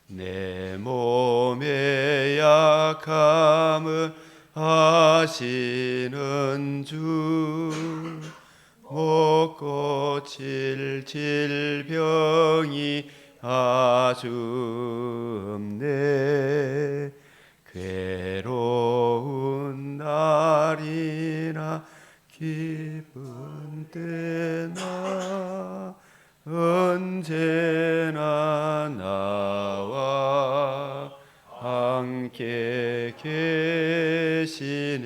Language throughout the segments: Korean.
내 몸의 약함을 아시는 주, 못 고칠 질병이 아주 없네. 괴로운 날이나 기쁜 때나 언제나 나와 함께 계시네.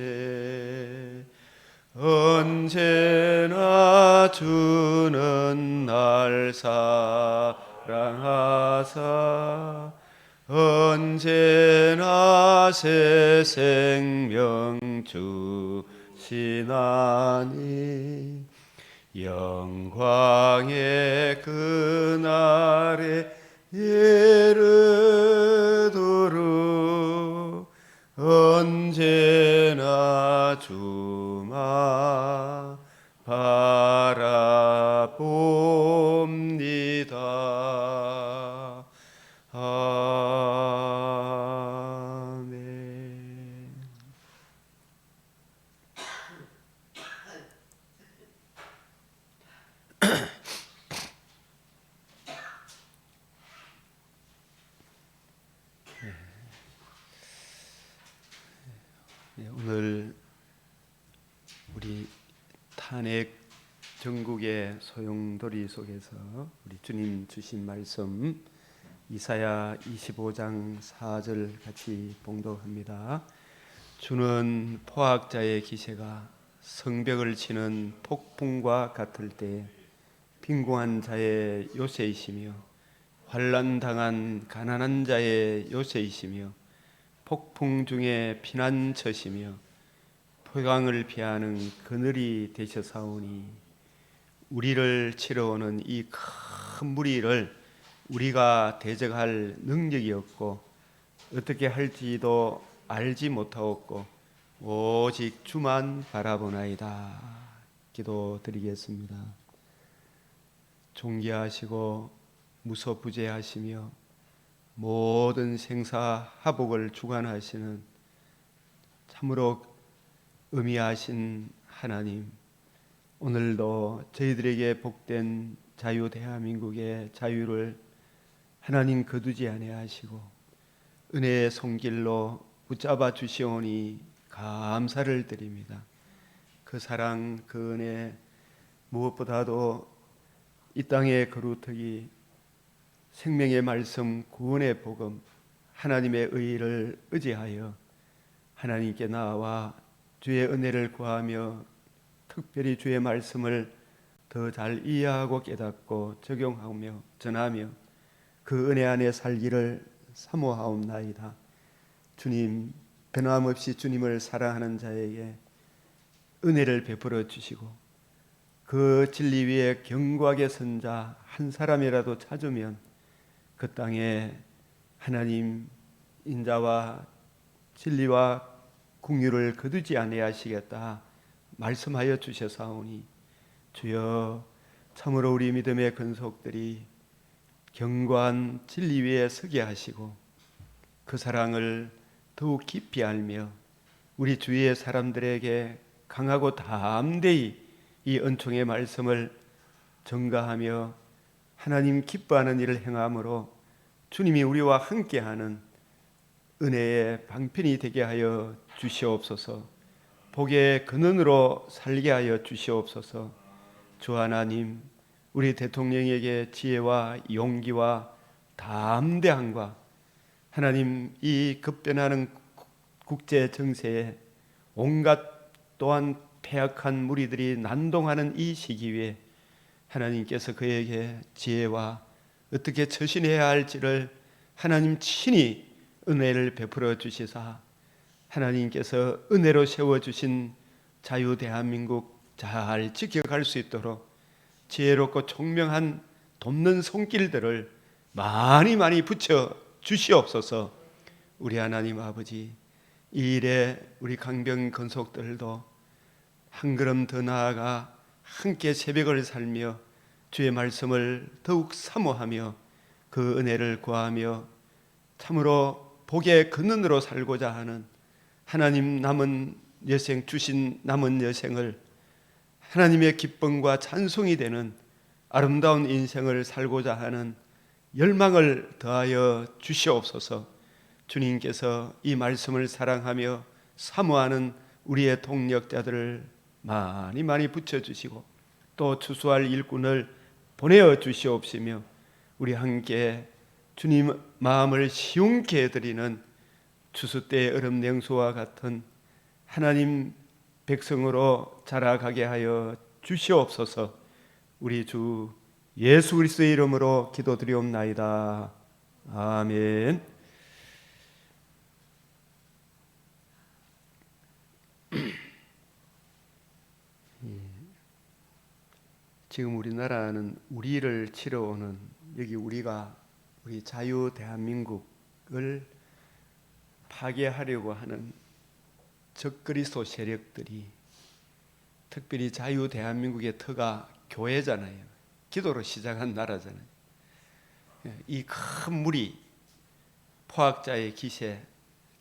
언제나 주는 날 사랑하사 언제나 새 생명 주시나니 영광의 그날에 이르도록 언제나 주만 바라봅니다. 아멘. 오늘 우리 탄핵 전국의 소용돌이 속에서 우리 주님 주신 말씀 이사야 25장 4절 같이 봉독합니다. 주는 포악자의 기세가 성벽을 치는 폭풍과 같을 때 빈궁한 자의 요새이시며 환난당한 가난한 자의 요새이시며 폭풍 중에 피난처시며 포강을 피하는 그늘이 되셔사오니 우리를 치러오는 이 큰 무리를 우리가 대적할 능력이 없고 어떻게 할지도 알지 못하옵고 오직 주만 바라보나이다. 기도드리겠습니다. 존귀하시고 무소부재하시며 모든 생사화복을 주관하시는 참으로 의미하신 하나님, 오늘도 저희들에게 복된 자유 대한민국의 자유를 하나님 거두지 아니하시고 은혜의 손길로 붙잡아 주시오니 감사를 드립니다. 그 사랑, 그 은혜, 무엇보다도 이 땅의 거루터기 생명의 말씀, 구원의 복음, 하나님의 의를 의지하여 하나님께 나와 주의 은혜를 구하며 특별히 주의 말씀을 더 잘 이해하고 깨닫고 적용하며 전하며 그 은혜 안에 살기를 사모하옵나이다. 주님, 변함없이 주님을 사랑하는 자에게 은혜를 베풀어 주시고 그 진리 위에 견고하게 선 자 한 사람이라도 찾으면 그 땅에 하나님 인자와 진리와 긍휼을 거두지 아니하시겠다 말씀하여 주셔사오니 주여, 참으로 우리 믿음의 근속들이 견고한 진리 위에 서게 하시고 그 사랑을 더욱 깊이 알며 우리 주위의 사람들에게 강하고 담대히 이 은총의 말씀을 전가하며 하나님 기뻐하는 일을 행함으로 주님이 우리와 함께하는 은혜의 방편이 되게 하여 주시옵소서. 복의 근원으로 살게 하여 주시옵소서. 주 하나님, 우리 대통령에게 지혜와 용기와 담대함과 하나님 이 급변하는 국제 정세에 온갖 또한 패악한 무리들이 난동하는 이 시기에 하나님께서 그에게 지혜와 어떻게 처신해야 할지를 하나님 친히 은혜를 베풀어 주시사 하나님께서 은혜로 세워주신 자유 대한민국 잘 지켜갈 수 있도록 지혜롭고 총명한 돕는 손길들을 많이 붙여 주시옵소서. 우리 하나님 아버지, 이 일에 우리 강병 건속들도 한 걸음 더 나아가 함께 새벽을 살며 주의 말씀을 더욱 사모하며 그 은혜를 구하며 참으로 복의 근원으로 살고자 하는 하나님 남은 여생 주신 남은 여생을 하나님의 기쁨과 찬송이 되는 아름다운 인생을 살고자 하는 열망을 더하여 주시옵소서. 주님께서 이 말씀을 사랑하며 사모하는 우리의 동력자들을 많이 많이 붙여주시고 또 추수할 일꾼을 보내어 주시옵시며 우리 함께 주님 마음을 시원케 해드리는 추수 때의 얼음 냉수와 같은 하나님 백성으로 자라가게 하여 주시옵소서. 우리 주 예수 그리스도의 이름으로 기도드리옵나이다. 아멘. 지금 우리나라는 우리를 치러오는 여기 우리 자유 대한민국을 파괴하려고 하는 적그리스도 세력들이 특별히 자유 대한민국의 터가 교회잖아요. 기도로 시작한 나라잖아요. 이 큰 무리 포악자의 기세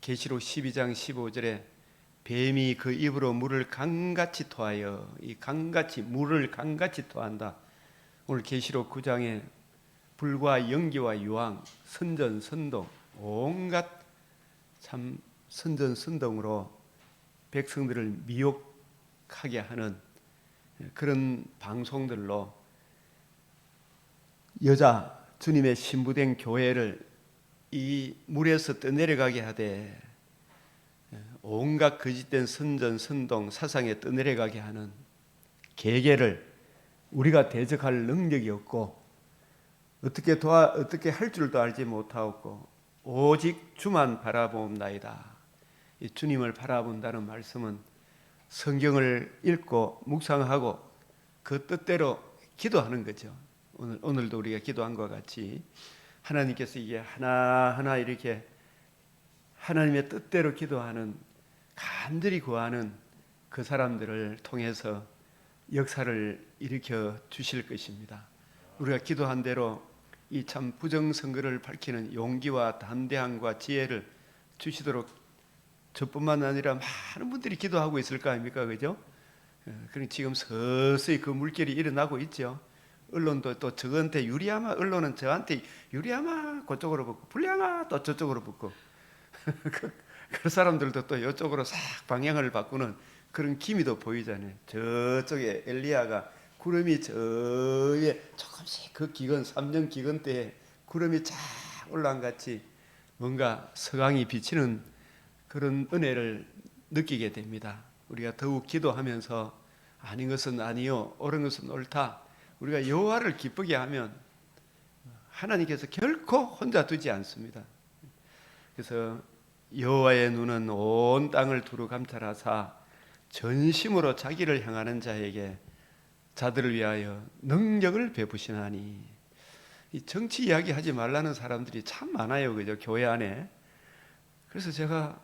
계시록 12장 15절에 뱀이 그 입으로 물을 강같이 토하여 물을 강같이 토한다. 오늘 계시록 9장에 불과 연기와 유황, 선전, 선동 온갖 참 선전, 선동으로 백성들을 미혹하게 하는 그런 방송들로 여자 주님의 신부된 교회를 이 물에서 떠내려가게 하되 온갖 거짓된 선전, 선동, 사상에 떠내려가게 하는 계계를 우리가 대적할 능력이 없고 어떻게 할 줄도 알지 못하고 오직 주만 바라보옵나이다. 이 주님을 바라본다는 말씀은 성경을 읽고 묵상하고 그 뜻대로 기도하는 거죠. 오늘도 우리가 기도한 것 같이 하나님께서 이게 하나하나 이렇게 하나님의 뜻대로 기도하는 간절히 구하는 그 사람들을 통해서 역사를 일으켜 주실 것입니다. 우리가 기도한 대로 이 참 부정선거를 밝히는 용기와 담대함과 지혜를 주시도록 저뿐만 아니라 많은 분들이 기도하고 있을 거 아닙니까? 그죠? 그럼 지금 서서히 그 물결이 일어나고 있죠. 언론도 또 저한테 유리하마, 언론은 저한테 유리하마 그쪽으로 붙고 불리하마 또 저쪽으로 붙고 그 사람들도 또 이쪽으로 싹 방향을 바꾸는 그런 기미도 보이잖아요. 저쪽에 엘리야가 구름이 저 위에 조금씩 그 기근 3년 기근 때에 구름이 쫙 올라온 같이 뭔가 서강이 비치는 그런 은혜를 느끼게 됩니다. 우리가 더욱 기도하면서 아닌 것은 아니요 옳은 것은 옳다. 우리가 여호와를 기쁘게 하면 하나님께서 결코 혼자 두지 않습니다. 그래서 여호와의 눈은 온 땅을 두루 감찰하사 전심으로 자기를 향하는 자에게 자들을 위하여 능력을 베푸시나니. 이 정치 이야기 하지 말라는 사람들이 참 많아요. 그죠? 교회 안에. 그래서 제가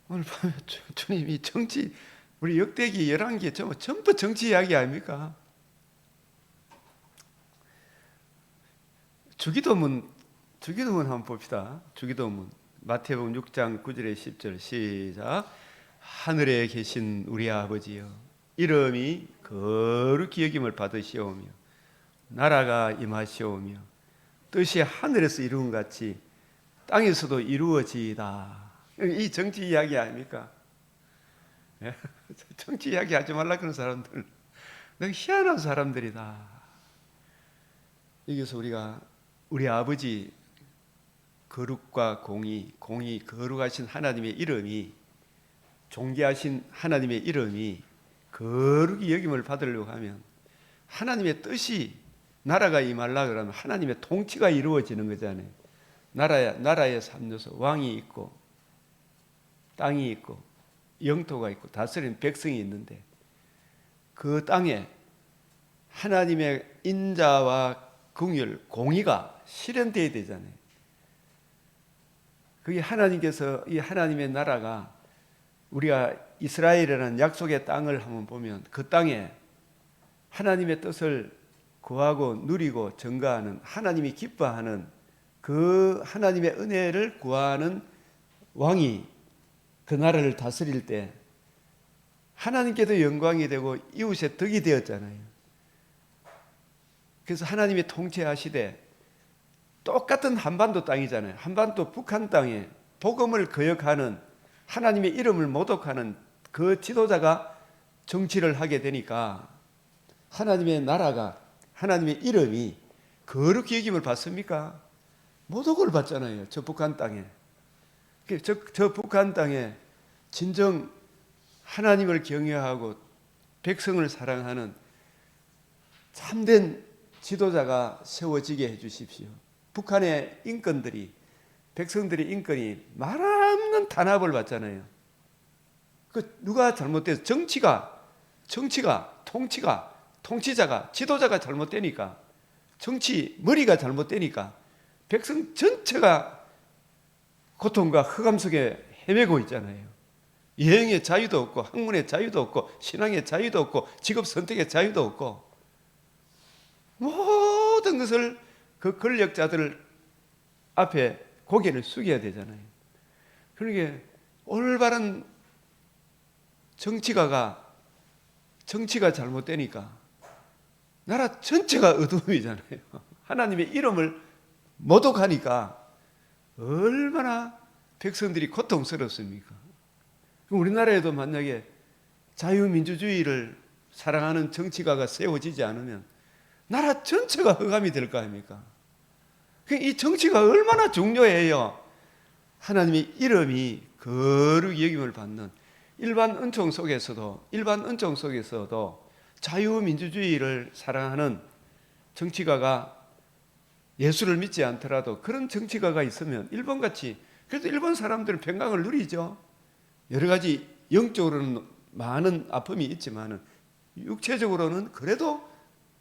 오늘 밤에 주님이 정치 우리 역대기 11개 전부 정치 이야기 아닙니까? 주기도문 한번 봅시다. 주기도문 마태복음 6장 9절에 10절 시작. 하늘에 계신 우리 아버지여 이름이 거룩히 여김을 받으시오며 나라가 임하시오며 뜻이 하늘에서 이루은 같이 땅에서도 이루어지이다. 이 정치 이야기 아닙니까? 정치 이야기 하지 말라 그런 사람들 너무 희한한 사람들이다. 여기서 우리가 우리 아버지 거룩과 공의 거룩하신 하나님의 이름이 존귀하신 하나님의 이름이 거룩히 여김을 받으려고 하면 하나님의 뜻이 나라가 임하려고 그러면 하나님의 통치가 이루어지는 거잖아요. 나라의 3요소 왕이 있고 땅이 있고 영토가 있고 다스리는 백성이 있는데 그 땅에 하나님의 인자와 긍휼, 공의가 실현되어야 되잖아요. 그게 하나님께서 이 하나님의 나라가 우리가 이스라엘이라는 약속의 땅을 한번 보면 그 땅에 하나님의 뜻을 구하고 누리고 증거하는 하나님이 기뻐하는 그 하나님의 은혜를 구하는 왕이 그 나라를 다스릴 때 하나님께도 영광이 되고 이웃의 덕이 되었잖아요. 그래서 하나님이 통치하시되 똑같은 한반도 땅이잖아요. 한반도 북한 땅에 복음을 거역하는 하나님의 이름을 모독하는 그 지도자가 정치를 하게 되니까 하나님의 나라가 하나님의 이름이 거룩히 여김을 받습니까? 모독을 받잖아요. 저 북한 땅에. 저 북한 땅에 진정 하나님을 경외하고 백성을 사랑하는 참된 지도자가 세워지게 해주십시오. 북한의 인권들이, 백성들의 인권이 말없는 탄압을 받잖아요. 그 누가 잘못돼서 통치자가, 지도자가 잘못되니까, 머리가 잘못되니까 백성 전체가 고통과 흑암 속에 헤매고 있잖아요. 여행의 자유도 없고, 학문의 자유도 없고, 신앙의 자유도 없고, 직업 선택의 자유도 없고, 모든 것을 그 권력자들 앞에 고개를 숙여야 되잖아요. 그러니까 올바른 정치가 잘못되니까 나라 전체가 어두움이잖아요. 하나님의 이름을 모독하니까 얼마나 백성들이 고통스럽습니까? 우리나라에도 만약에 자유민주주의를 사랑하는 정치가가 세워지지 않으면 나라 전체가 흑암이 될 거 아닙니까? 이 정치가 얼마나 중요해요. 하나님의 이름이 거룩히 여김을 받는 일반 은총 속에서도 자유민주주의를 사랑하는 정치가가 예수를 믿지 않더라도 그런 정치가가 있으면 일본같이, 그래도 일본 사람들은 평강을 누리죠. 여러 가지 영적으로는 많은 아픔이 있지만 육체적으로는 그래도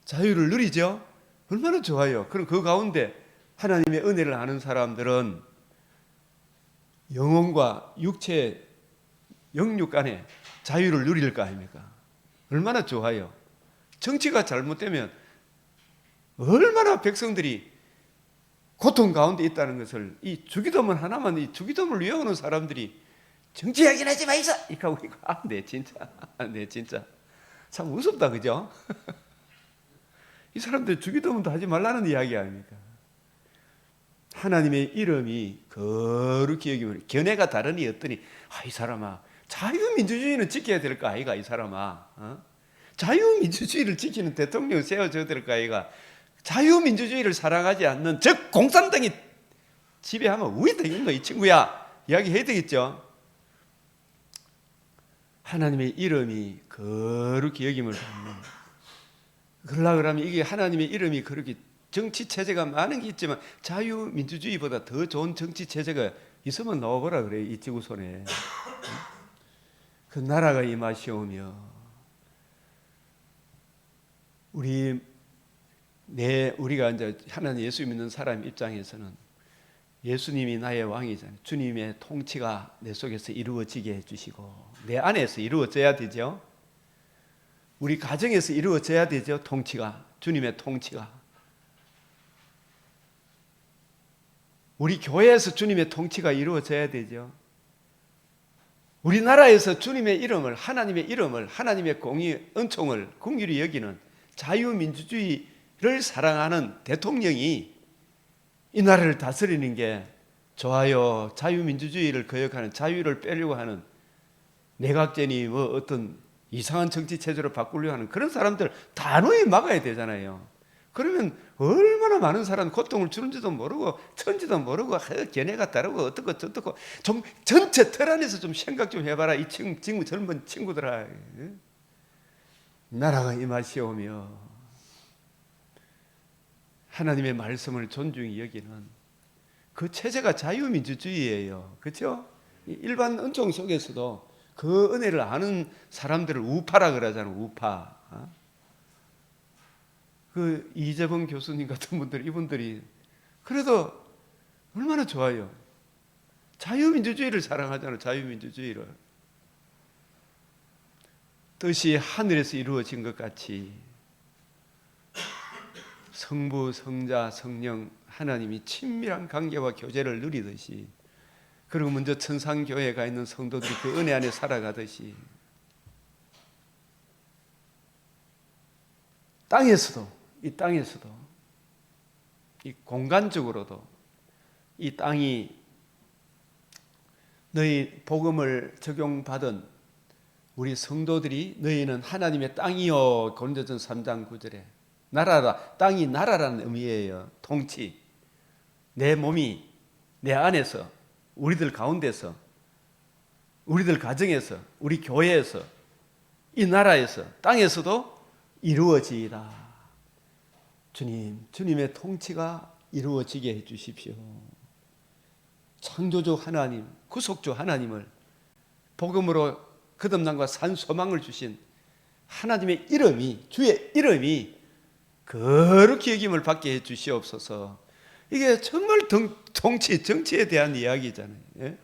자유를 누리죠. 얼마나 좋아요. 그럼 그 가운데 하나님의 은혜를 아는 사람들은 영혼과 육체, 영육 간에 자유를 누릴 거 아닙니까? 얼마나 좋아요. 정치가 잘못되면 얼마나 백성들이 고통 가운데 있다는 것을, 이 주기도문 하나만, 이 주기도문을 외우는 사람들이 정치 이야기는 하지 마이소! 이렇게 하고 있고, 네, 진짜. 참 무섭다, 그죠? 이 사람들 주기도문도 하지 말라는 이야기 아닙니까? 하나님의 이름이 거룩히 여기면 견해가 다르니 어떠니, 이 사람아, 자유민주주의는 지켜야 될 거 아이가, 이 사람아. 자유민주주의를 지키는 대통령 세워줘야 될 거 아이가. 자유민주주의를 사랑하지 않는 즉 공산당이 지배하면 우리 되겠노, 이 친구야. 이야기해야 되겠죠. 하나님의 이름이 거룩히 여김을 받는, 그러려고 그러면 이게 하나님의 이름이 그렇게 정치 체제가 많은 게 있지만 자유민주주의보다 더 좋은 정치 체제가 있으면 나와보라 그래요. 이 지구촌에. 그 나라가 임하시오며 우리가 이제 하나님 예수 믿는 사람 입장에서는 예수님이 나의 왕이잖아요. 주님의 통치가 내 속에서 이루어지게 해주시고 내 안에서 이루어져야 되죠. 우리 가정에서 이루어져야 되죠. 통치가, 주님의 통치가. 우리 교회에서 주님의 통치가 이루어져야 되죠. 우리나라에서 주님의 이름을, 하나님의 공의, 은총을 긍휼히 여기는 자유민주주의를 사랑하는 대통령이 이 나라를 다스리는 게 좋아요. 자유민주주의를 거역하는, 자유를 빼려고 하는 내각제니 어떤 이상한 정치 체제로 바꾸려고 하는 그런 사람들 단호히 막아야 되잖아요. 그러면 얼마나 많은 사람 고통을 주는지도 모르고 천지도 모르고 견해가 다르고 어떻고 저떻고, 좀 전체 틀 안에서 좀 생각 좀 해봐라. 이 친구 젊은 친구들아, 나라가 임하시오며 하나님의 말씀을 존중히 여기는 그 체제가 자유민주주의예요. 그렇죠? 일반 은총 속에서도 그 은혜를 아는 사람들을 우파라 그러잖아요. 우파. 그 이재범 교수님 같은 분들, 이분들이 그래도 얼마나 좋아요. 자유민주주의를 사랑하잖아요. 자유민주주의를. 뜻이 하늘에서 이루어진 것 같이 성부, 성자, 성령 하나님이 친밀한 관계와 교제를 누리듯이, 그리고 먼저 천상교회에 가 있는 성도들이 그 은혜 안에 살아가듯이 이 땅에서도 이 공간적으로도 이 땅이 너희 복음을 적용받은 우리 성도들이 너희는 하나님의 땅이요, 고린도전서 3장 9절에 나라라, 땅이 나라라는 의미예요. 통치. 내 몸이 내 안에서, 우리들 가운데서, 우리들 가정에서, 우리 교회에서, 이 나라에서, 땅에서도 이루어지이다. 주님, 주님의 통치가 이루어지게 해 주십시오. 창조주 하나님, 구속주 하나님을 복음으로 거듭남과 산 소망을 주신 하나님의 이름이, 주의 이름이 거룩히 여김을 받게 해 주시옵소서. 이게 정말 정치에 대한 이야기잖아요. 예?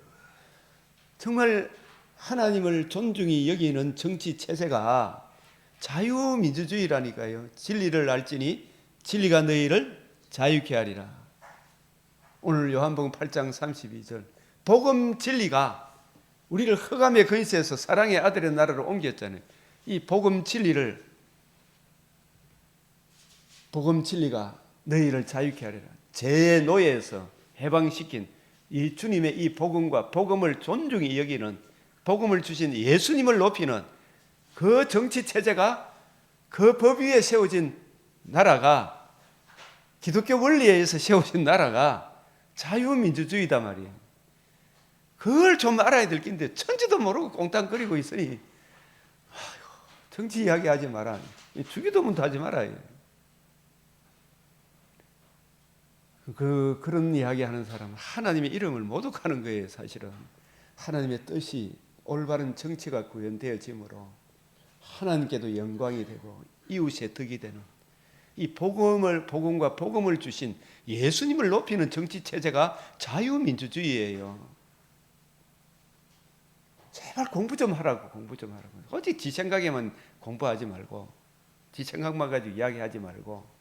정말 하나님을 존중히 여기는 정치 체제가 자유민주주의라니까요. 진리를 알지니 진리가 너희를 자유케 하리라. 오늘 요한복음 8장 32절, 복음 진리가 우리를 흑암의 근세에서 사랑의 아들의 나라로 옮겼잖아요. 이 복음 진리가 너희를 자유케 하리라. 죄의 노예에서 해방시킨 이 주님의 이 복음과 복음을 존중히 여기는, 복음을 주신 예수님을 높이는 그 정치 체제가, 그 법 위에 세워진 나라가, 기독교 원리에 의해서 세워진 나라가 자유민주주의다 말이에요. 그걸 좀 알아야 될 낀데 천지도 모르고 꽁땅거리고 있으니 정치 이야기하지 마라, 주기도문도 하지 말아요. 그런 이야기하는 사람은 하나님의 이름을 모독하는 거예요. 사실은 하나님의 뜻이, 올바른 정치가 구현되어짐으로 하나님께도 영광이 되고 이웃의 덕이 되는 이 복음과 복음을 주신 예수님을 높이는 정치 체제가 자유민주주의예요. 제발 공부 좀 하라고. 오직 지 생각에만 공부하지 말고, 지 생각만 가지고 이야기하지 말고.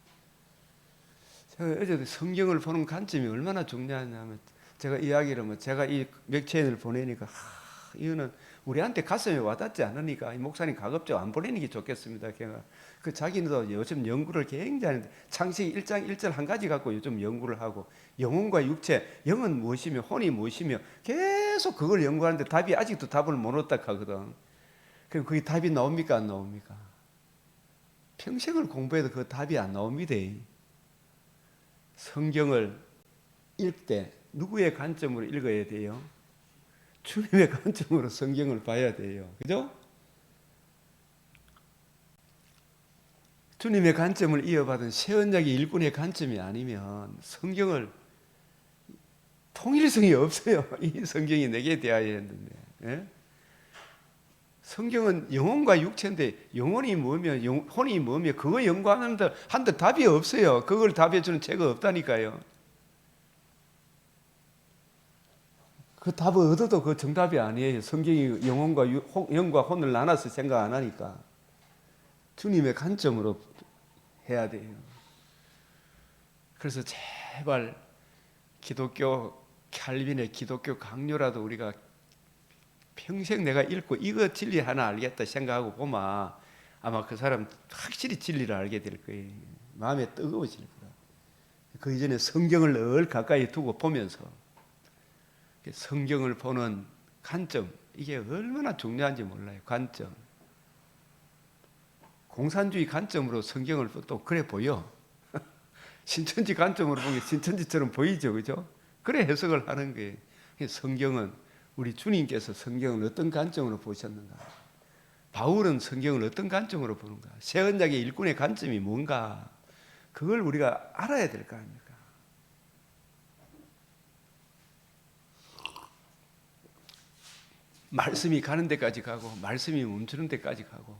제가 어제도 성경을 보는 관점이 얼마나 중요하냐면, 제가 이야기를 제가 이 맥체인을 보내니까 이거는 우리한테 가슴에 와닿지 않으니까 이 목사님 가급적 안 보내는 게 좋겠습니다. 걔가 그 자기도 요즘 연구를 굉장히 하는데, 창세기 1장 1절 한 가지 갖고 요즘 연구를 하고, 영혼과 육체, 영은 무엇이며 혼이 무엇이며 계속 그걸 연구하는데 답이 아직도 답을 못 얻다 하거든. 그럼 그게 답이 나옵니까 안 나옵니까? 평생을 공부해도 그 답이 안 나옵니다. 성경을 읽을 때 누구의 관점으로 읽어야 돼요? 주님의 관점으로 성경을 봐야 돼요. 그죠? 주님의 관점을 이어받은 새언약의 일꾼의 관점이 아니면 성경을 통일성이 없어요. 이 성경이 내게 대하여 했는데. 예? 성경은 영혼과 육체인데, 영혼이 뭐며 혼이 뭐며 그거 연구하는데 한데 답이 없어요. 그걸 답해주는 책은 없다니까요. 그 답을 얻어도 그 정답이 아니에요. 성경이 영과 혼을 나눠서 생각 안 하니까. 주님의 관점으로 해야 돼요. 그래서 제발 칼빈의 기독교 강요라도 우리가 평생 내가 읽고 이거 진리 하나 알겠다 생각하고 보면 아마 그 사람 확실히 진리를 알게 될 거예요. 마음에 뜨거워질 거야. 그 이전에 성경을 늘 가까이 두고 보면서 성경을 보는 관점, 이게 얼마나 중요한지 몰라요. 관점. 공산주의 관점으로 성경을 또 그래 보여. 신천지 관점으로 보면 신천지처럼 보이죠. 그죠? 그래 해석을 하는 거예요. 성경은, 우리 주님께서 성경을 어떤 관점으로 보셨는가? 바울은 성경을 어떤 관점으로 보는가? 새언약의 일꾼의 관점이 뭔가? 그걸 우리가 알아야 될 거 아닙니까? 말씀이 가는 데까지 가고, 말씀이 멈추는 데까지 가고,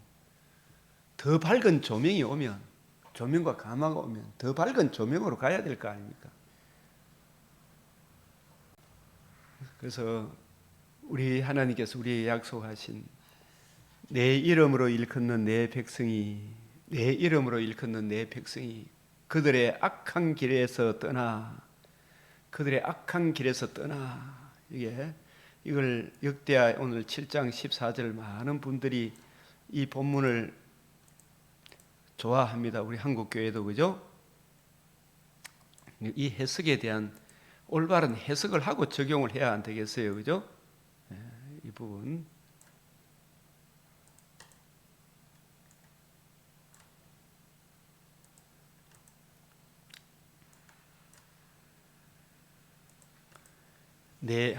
더 밝은 조명이 오면, 조명과 가마가 오면 더 밝은 조명으로 가야 될 거 아닙니까? 그래서 우리 하나님께서 우리에게 약속하신 내 이름으로 일컫는 내 백성이, 내 이름으로 일컫는 내 백성이 그들의 악한 길에서 떠나. 그들의 악한 길에서 떠나. 이걸 역대하 오늘 7장 14절 많은 분들이 이 본문을 좋아합니다. 우리 한국 교회도 그죠? 이 해석에 대한 올바른 해석을 하고 적용을 해야 안 되겠어요, 그죠? 이 부분.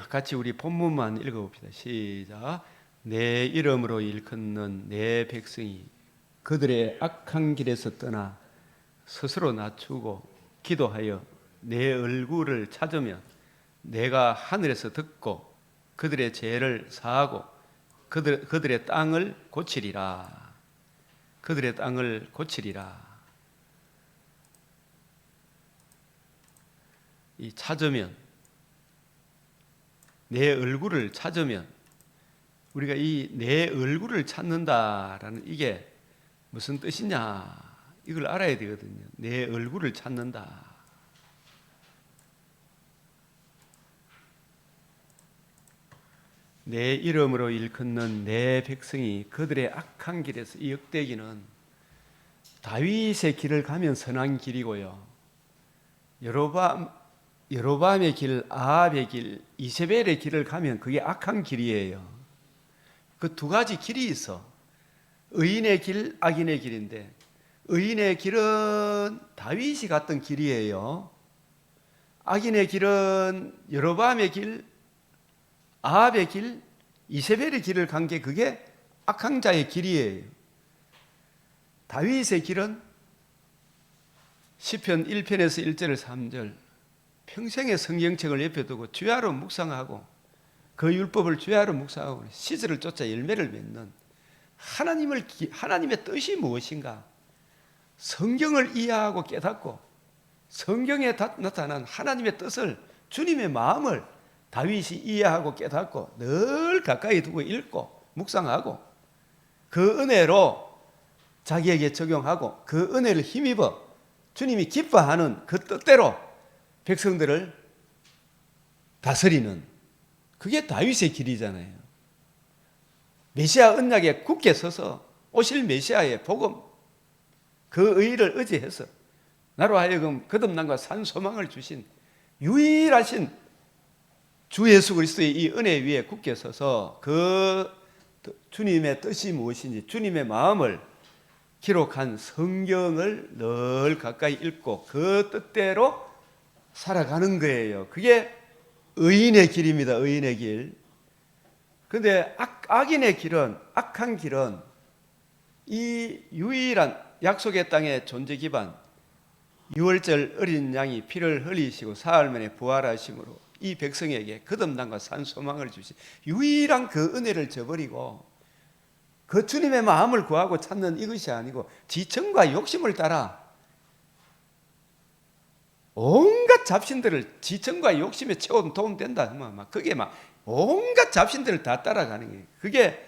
같이 우리 본문만 읽어봅시다. 시작. 내 이름으로 일컫는 내 백성이 그들의 악한 길에서 떠나 스스로 낮추고 기도하여 내 얼굴을 찾으면 내가 하늘에서 듣고 그들의 죄를 사하고 그들의 땅을 고치리라. 그들의 땅을 고치리라. 이 찾으면, 내 얼굴을 찾으면, 우리가 이 내 얼굴을 찾는다라는 이게 무슨 뜻이냐, 이걸 알아야 되거든요. 내 얼굴을 찾는다. 내 이름으로 일컫는 내 백성이 그들의 악한 길에서, 이 역대기는 다윗의 길을 가면 선한 길이고요, 여로보암의 길, 아합의 길, 이세벨의 길을 가면 그게 악한 길이에요. 그 두 가지 길이 있어. 의인의 길, 악인의 길인데, 의인의 길은 다윗이 갔던 길이에요. 악인의 길은 여로보암의 길, 아합의 길, 이세벨의 길을 간 게 그게 악한 자의 길이에요. 다윗의 길은 시편 1편에서 1절 3절 평생의 성경책을 옆에 두고 주야로 묵상하고 그 율법을 주야로 묵상하고 씨들을 쫓아 열매를 맺는 하나님의 뜻이 무엇인가, 성경을 이해하고 깨닫고 성경에 나타난 하나님의 뜻을, 주님의 마음을 다윗이 이해하고 깨닫고 늘 가까이 두고 읽고 묵상하고 그 은혜로 자기에게 적용하고 그 은혜를 힘입어 주님이 기뻐하는 그 뜻대로 백성들을 다스리는, 그게 다윗의 길이잖아요. 메시아 언약에 굳게 서서 오실 메시아의 복음, 그 의를 의지해서 나로 하여금 거듭남과 산 소망을 주신 유일하신 주 예수 그리스도의 이 은혜 위에 굳게 서서 그 주님의 뜻이 무엇인지, 주님의 마음을 기록한 성경을 늘 가까이 읽고 그 뜻대로 살아가는 거예요. 그게 의인의 길입니다. 의인의 길. 그런데 악인의 길은, 악한 길은 이 유일한 약속의 땅의 존재 기반, 6월절 어린 양이 피를 흘리시고 사흘 만에 부활하심으로 이 백성에게 거듭남과 산 소망을 주신 유일한 그 은혜를 저버리고 그 주님의 마음을 구하고 찾는 이것이 아니고 지청과 욕심을 따라 온갖 잡신들을, 지청과 욕심에 채워도 도움된다, 막 그게 막 온갖 잡신들을 다 따라가는 거예요. 그게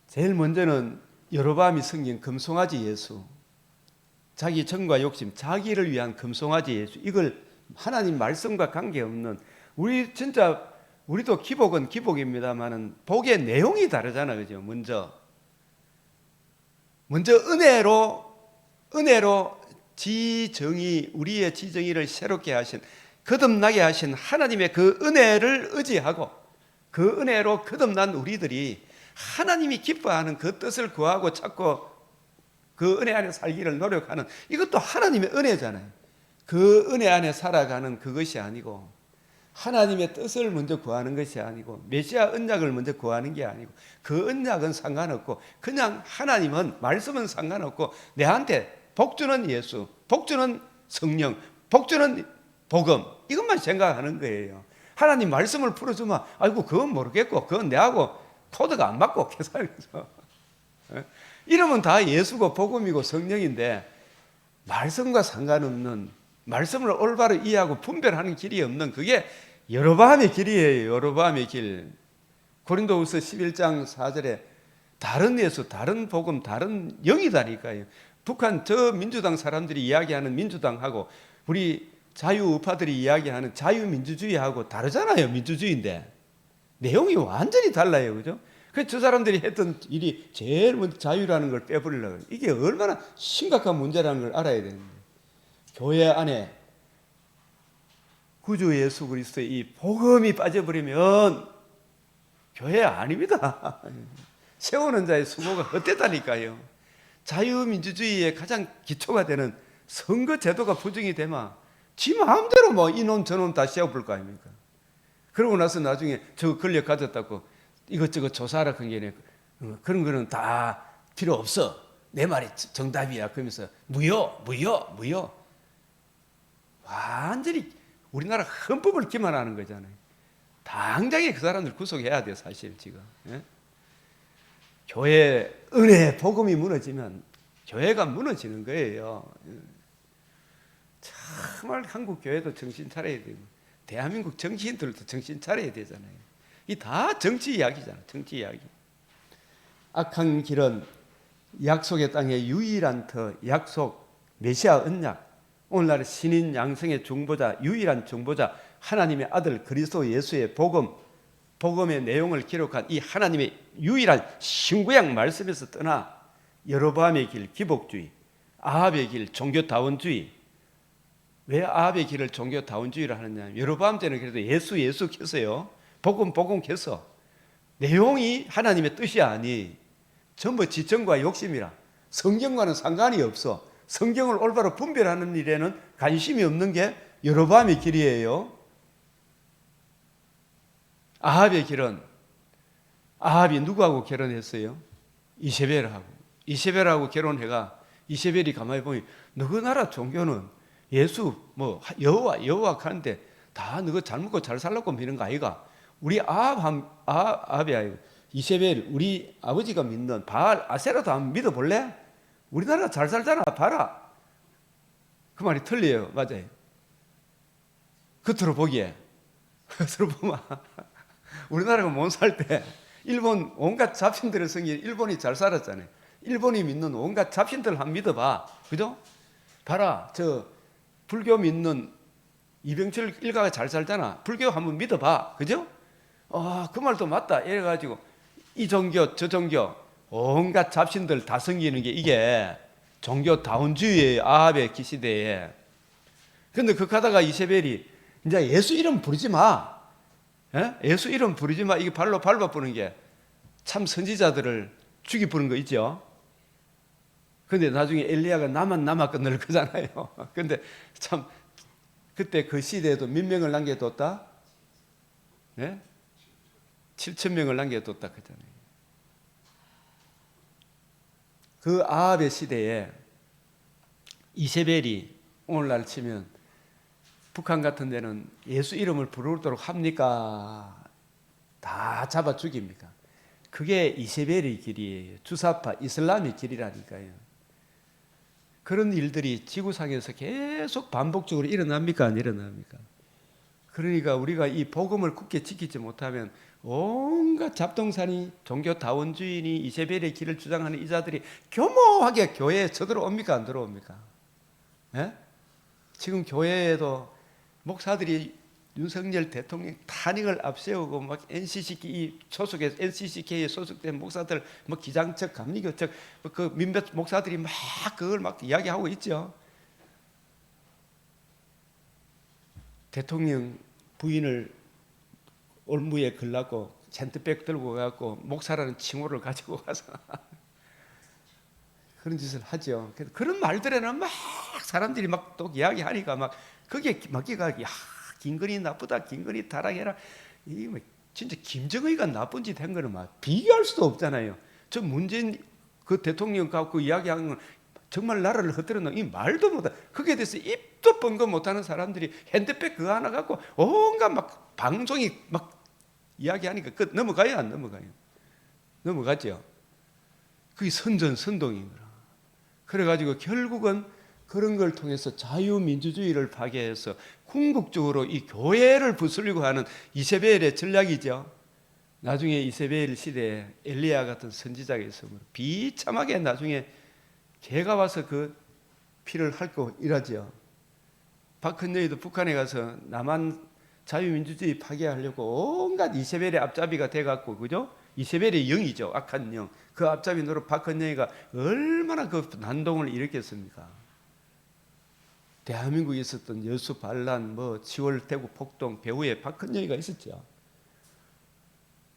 제일 먼저는 여로보암이 섬긴 금송아지 예수, 자기 정과 욕심, 자기를 위한 금송아지 예수, 이걸 하나님 말씀과 관계없는, 우리도 기복은 기복입니다만은 복의 내용이 다르잖아요, 그죠? 먼저 은혜로 지정의, 우리의 지정의를 새롭게 하신, 거듭나게 하신 하나님의 그 은혜를 의지하고 그 은혜로 거듭난 우리들이 하나님이 기뻐하는 그 뜻을 구하고 찾고 그 은혜 안에 살기를 노력하는, 이것도 하나님의 은혜잖아요. 그 은혜 안에 살아가는 그것이 아니고, 하나님의 뜻을 먼저 구하는 것이 아니고, 메시아 언약을 먼저 구하는 게 아니고, 그 언약은 상관없고 그냥 하나님은, 말씀은 상관없고 내한테 복주는 예수, 복주는 성령, 복주는 복음, 이것만 생각하는 거예요. 하나님 말씀을 풀어주면 아이고 그건 모르겠고 그건 내하고 코드가 안 맞고 계산해서 이러면 다 예수고 복음이고 성령인데, 말씀과 상관없는, 말씀을 올바로 이해하고 분별하는 길이 없는, 그게 여로보암의 길이에요. 여로보암의 길. 고린도후서 11장 4절에 다른 예수, 다른 복음, 다른 영이다니까요. 북한 저 민주당 사람들이 이야기하는 민주당하고 우리 자유우파들이 이야기하는 자유민주주의하고 다르잖아요. 민주주의인데 내용이 완전히 달라요. 그죠? 그래서 저 사람들이 했던 일이 제일 먼저 자유라는 걸 빼버리려고 해요. 이게 얼마나 심각한 문제라는 걸 알아야 되는데, 교회 안에 구주 예수 그리스도의 이 복음이 빠져버리면 교회 아닙니다. 세우는 자의 수고가 헛되다니까요. 자유민주주의의 가장 기초가 되는 선거 제도가 부정이 되면 지 마음대로 뭐 이놈 저놈 다 씌워볼 거 아닙니까? 그러고 나서 나중에 저 권력 가졌다고 이것저것 조사하라 한 게 그런 거는 다 필요 없어. 내 말이 정답이야. 그러면서 무효. 완전히 우리나라 헌법을 기만하는 거잖아요. 당장에 그 사람들 구속해야 돼요, 사실 지금. 예? 교회 은혜 복음이 무너지면 교회가 무너지는 거예요. 정말 한국 교회도 정신 차려야 되고 대한민국 정치인들도 정신 차려야 되잖아요. 이 다 정치 이야기잖아, 정치 이야기. 악한 길은 약속의 땅의 유일한 터, 약속, 메시아 언약, 오늘날 신인 양성의 중보자, 유일한 중보자, 하나님의 아들 그리스도 예수의 복음의 내용을 기록한 이 하나님의 유일한 신구약 말씀에서 떠나 여로보암의 길, 기복주의, 아합의 길, 종교다원주의. 왜 아합의 길을 종교다원주의를 하느냐? 여로보암 때는 그래도 예수 켰어요. 복음 켰어. 내용이 하나님의 뜻이 아니 전부 지정과 욕심이라 성경과는 상관이 없어. 성경을 올바로 분별하는 일에는 관심이 없는 게 여로보암의 길이에요. 아합의 길은 아합이 누구하고 결혼했어요? 이세벨하고 결혼해가 이세벨이 가만히 보니 너희 나라 종교는 예수 뭐 여호와 하는데 다 너희 잘 먹고 잘 살라고 믿는 거 아이가? 우리 아합이 아니고 이세벨 우리 아버지가 믿는 바알 아세라도 한번 믿어볼래? 우리나라 잘 살잖아. 봐라. 그 말이 틀려요. 맞아요. 겉으로 보기에 겉으로 보면 우리나라가 못 살 때 일본 온갖 잡신들의 성이 일본이 잘 살았잖아요. 일본이 믿는 온갖 잡신들 한번 믿어봐. 그죠? 봐라. 저 불교 믿는 이병철 일가가 잘 살잖아. 불교 한번 믿어봐. 그죠? 그 말도 맞다. 이래가지고 이 종교 저 종교 온갖 잡신들 다 섬기는 게 이게 종교다원주의의 아합의 시대에. 근데 그 가다가 이세벨이 이제 예수 이름 부르지 마. 예수 이름 부르지 마. 이게 발로 밟아보는 게 참 선지자들을 죽이 부는 거 있죠. 근데 나중에 엘리야가 나만 끊을 거잖아요. 근데 참 그때 그 시대에도 몇 명을 남겨뒀다? 7,000명을 남겨뒀다 그잖아요. 그 아합의 시대에 이세벨이 오늘날 치면 북한 같은 데는 예수 이름을 부르도록 합니까? 다 잡아 죽입니까? 그게 이세벨의 길이에요. 주사파 이슬람의 길이라니까요. 그런 일들이 지구상에서 계속 반복적으로 일어납니까? 안 일어납니까? 그러니까 우리가 이 복음을 굳게 지키지 못하면 온갖 잡동사니 종교다원주의니 이세벨의 길을 주장하는 이자들이 교모하게 교회에 쳐들어옵니까? 안 들어옵니까? 지금 교회에도 목사들이 윤석열 대통령 탄핵을 앞세우고 막 NCCK 소속된 목사들 뭐 기장측 감리교측 그 민변 목사들이 막 그걸 막 이야기하고 있죠. 대통령 부인을 올무에 걸라고 핸드백 들고 가고 목사라는 칭호를 가지고 가서 그런 짓을 하죠. 그런 말들에는 막 사람들이 막 또 이야기하니까 막 그게 막기가 김건희 나쁘다, 김건희 타락해라. 이게 뭐 진짜 김정은이가 나쁜 짓 한 거는 막 비교할 수도 없잖아요. 저 문재인 그 대통령 갖고 이야기하는 건 정말 나라를 흩뜨렸나 이 말도 못해. 그게 대해서 입도 뻥긋 못하는 사람들이 핸드백 그거 하나 갖고 온갖 막 방송이 막 이야기하니까 그 넘어가요, 안 넘어가요? 넘어가죠. 그게 선전선동인 거라. 그래가지고 결국은 그런 걸 통해서 자유민주주의를 파괴해서 궁극적으로 이 교회를 부수려고 하는 이세벨의 전략이죠. 나중에 이세벨 시대에 엘리야 같은 선지자가 있으므로 비참하게 나중에 개가 와서 그 피를 핥고 일하지요. 박헌영이도 북한에 가서 남한 자유민주주의 파괴하려고 온갖 이세벨의 앞잡이가 돼갖고, 그죠? 이세벨의 영이죠. 악한 영. 그 앞잡이 노릇 박헌영이가 얼마나 그 난동을 일으켰습니까? 대한민국에 있었던 여수 반란, 뭐 10월 대구 폭동 배후에 박헌영이가 있었죠.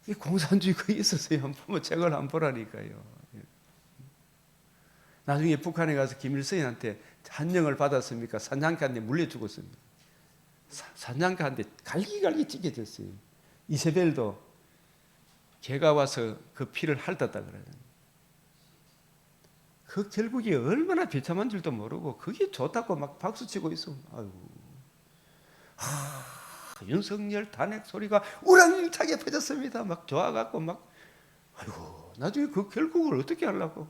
이 공산주의 거기 있었어요. 한번 책을 한번 보라니까요. 나중에 북한에 가서 김일성한테 한령을 받았습니까? 사냥개한테 물려 죽었습니다. 사냥개한테 갈기갈기 찢겨졌어요. 이세벨도 개가 와서 그 피를 핥았다 그래요. 그 결국이 얼마나 비참한 줄도 모르고 그게 좋다고 막 박수치고 있어. 아이고, 윤석열 탄핵 소리가 우렁차게 퍼졌습니다. 막 좋아갖고 막, 아이고, 나중에 그 결국을 어떻게 하려고?